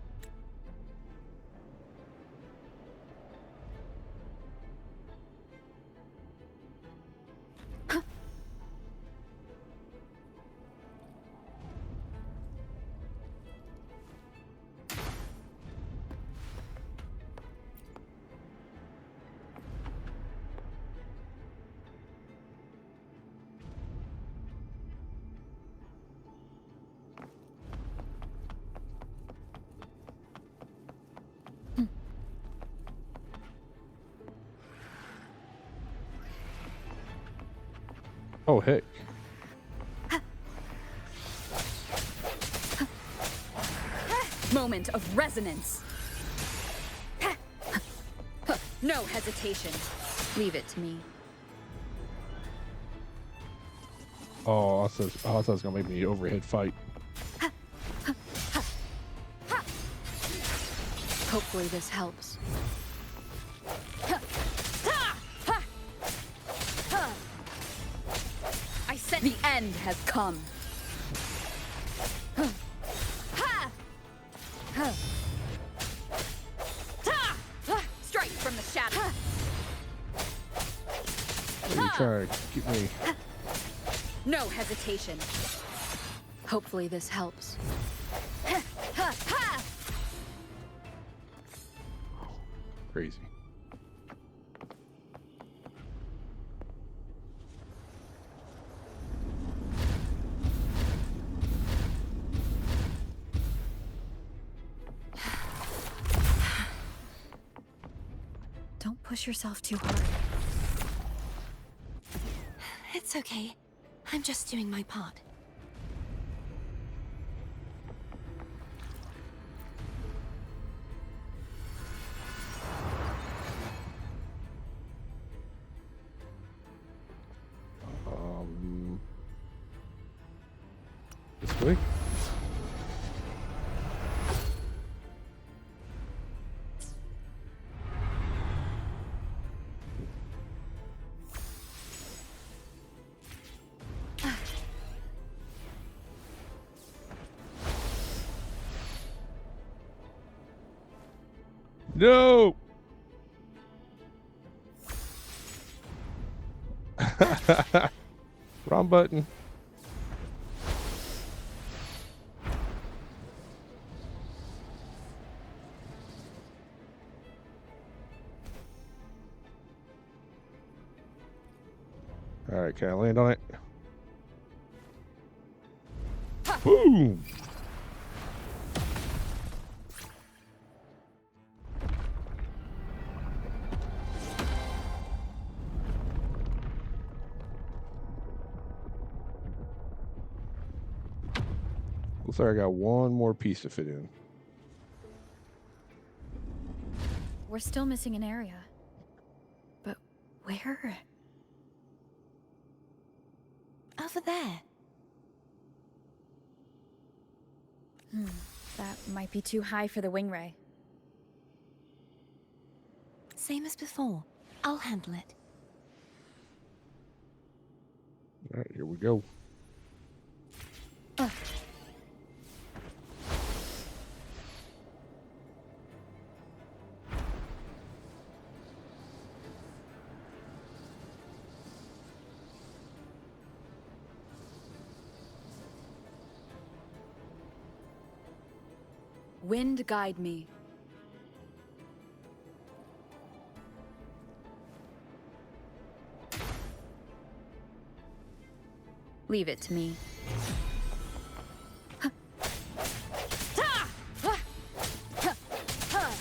Oh, heck. Moment of resonance. No hesitation. Leave it to me. Oh, I thought it was gonna make me overhead fight. Hopefully this helps. I said the end has come. Strike from the shadow. You try to keep me. No hesitation. Hopefully this helps. Crazy. Don't push yourself too hard. It's okay. I'm just doing my part. This way. No. Wrong button. All right, can I land on it? Boom! Looks like I got one more piece to fit in. We're still missing an area. But where? Over there. That might be too high for the wing ray. Same as before. I'll handle it. All right, here we go. Wind guide me. Leave it to me.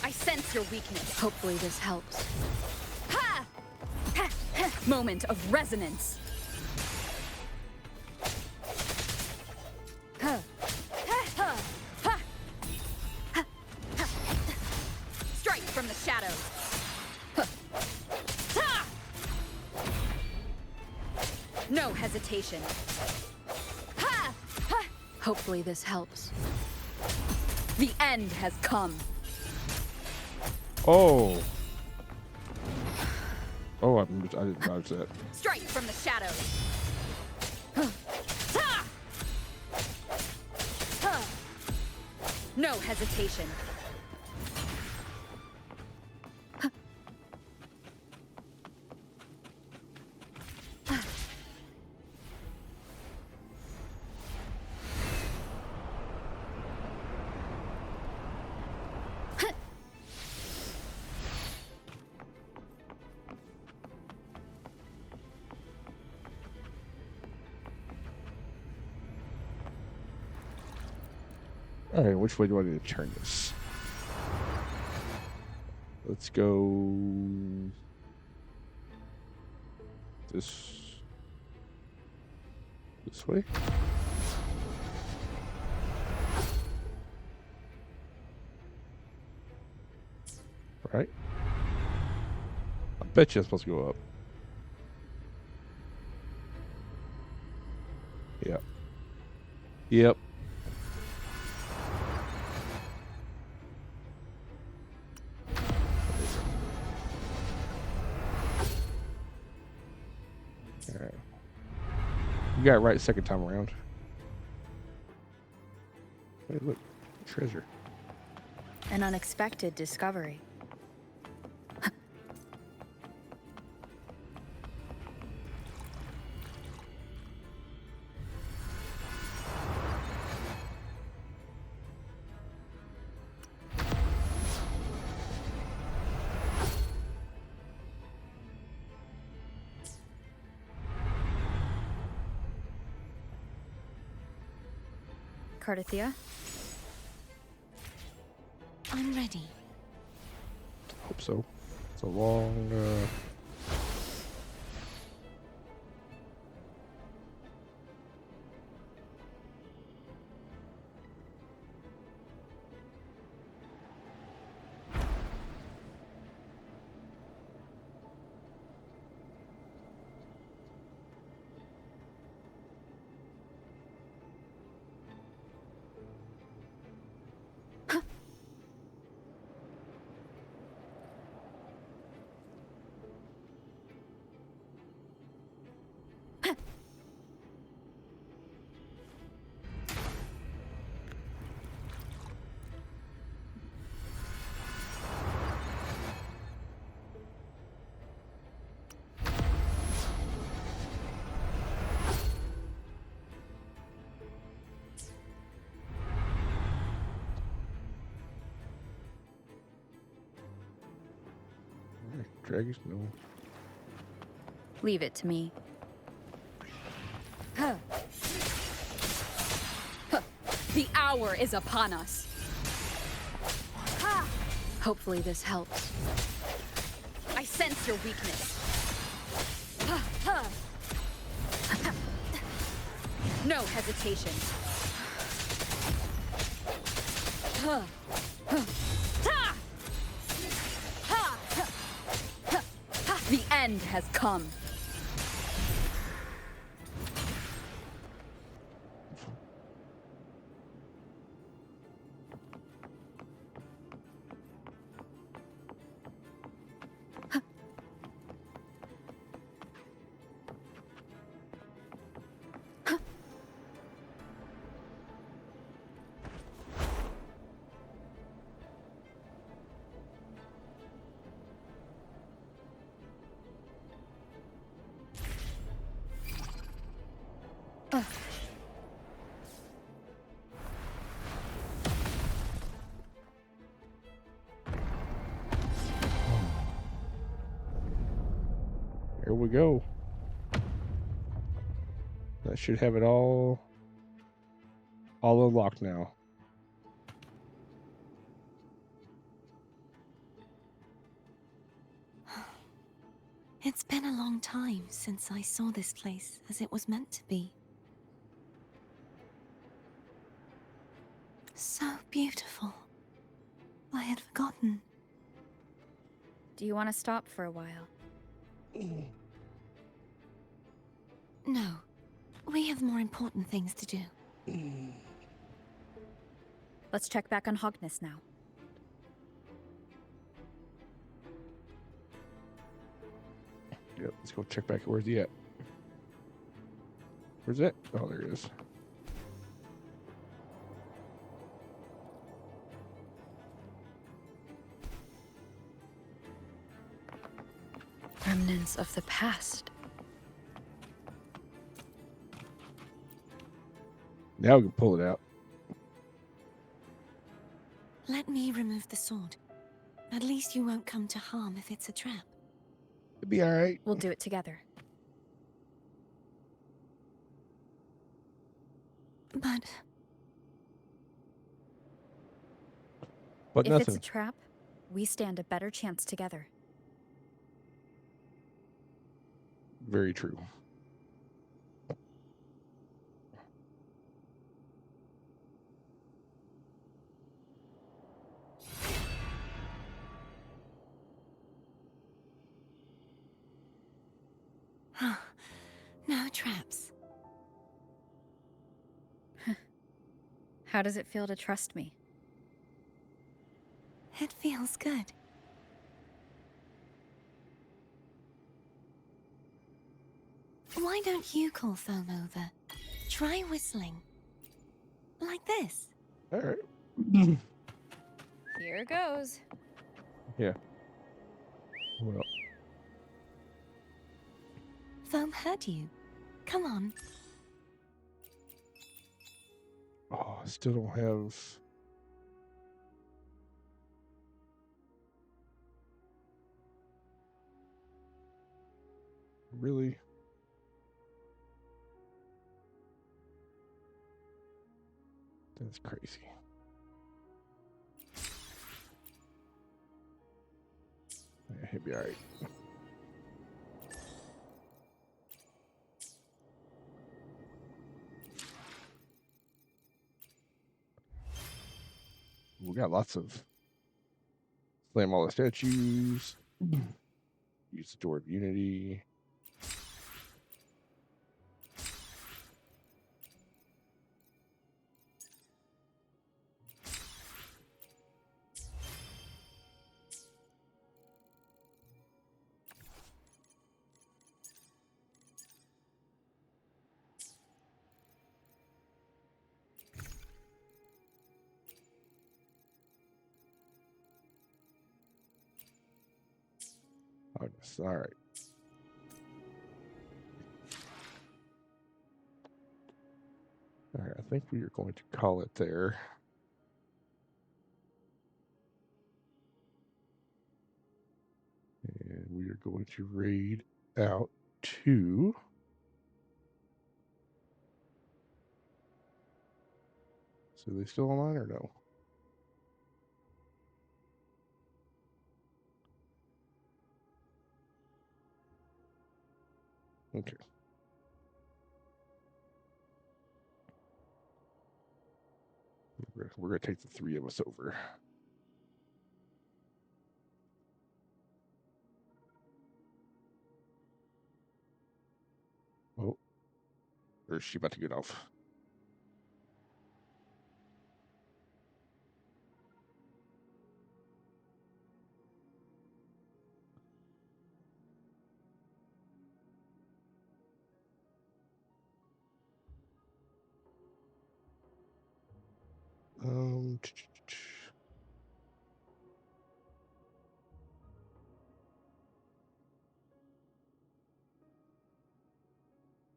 I sense your weakness. Hopefully this helps. Moment of resonance. Strike from the shadows. No hesitation. Hopefully this helps. The end has come. Oh. Oh, I didn't dodge that. Strike from the shadows. No hesitation. All right, which way do I need to turn this? Let's go this way. Right. I bet you I'm supposed to go up. Yep. Yep. Alright. You got it right second time around. Hey, look. Treasure. An unexpected discovery. Cardathia? I'm ready. Hope so. It's a long, dragons, no. Leave it to me. The hour is upon us. Hopefully this helps. I sense your weakness. No hesitation. The end has come. Here we go. That should have it all unlocked now. It's been a long time since I saw this place as it was meant to be. So beautiful. I had forgotten. Do you want to stop for a while? No. We have more important things to do. Let's check back on Hogness now. Yep, let's go check back. Where's he at? Where's it? Oh, there it is. Remnants of the past. Now we can pull it out. Let me remove the sword. At least you won't come to harm if it's a trap. It'll be alright. We'll do it together. But If nothing. it's a trap, we stand a better chance together. Very true. no traps. How does it feel to trust me? It feels good. Why don't you call Foam over? Try whistling. Like this. Alright. Here goes. Yeah. Well, Foam heard you. Come on. oh, I still don't have. Really? That's crazy. Yeah, he'll be alright. We got lots of slam all the statues. Use the door of unity. Oh, yes. All right. All right. I think we are going to call it there. And we are going to raid out to so they still online or no? Okay. we're gonna take the three of us over. Oh, or is she about to get off? Um.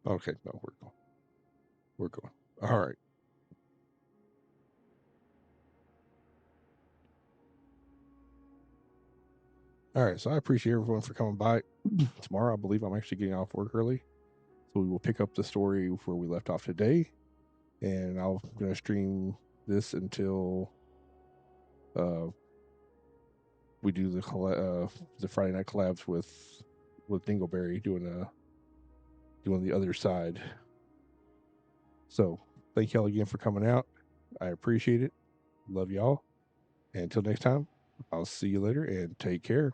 Okay, no, we're going. We're going. All right. All right. So I appreciate everyone for coming by. Tomorrow, I believe I'm actually getting off work early, so we will pick up the story where we left off today, and I'm gonna stream this until we do the Friday night collabs with Dingleberry doing the other side. So thank y'all again for coming out. I appreciate it. Love y'all. And until next time, I'll see you later and take care.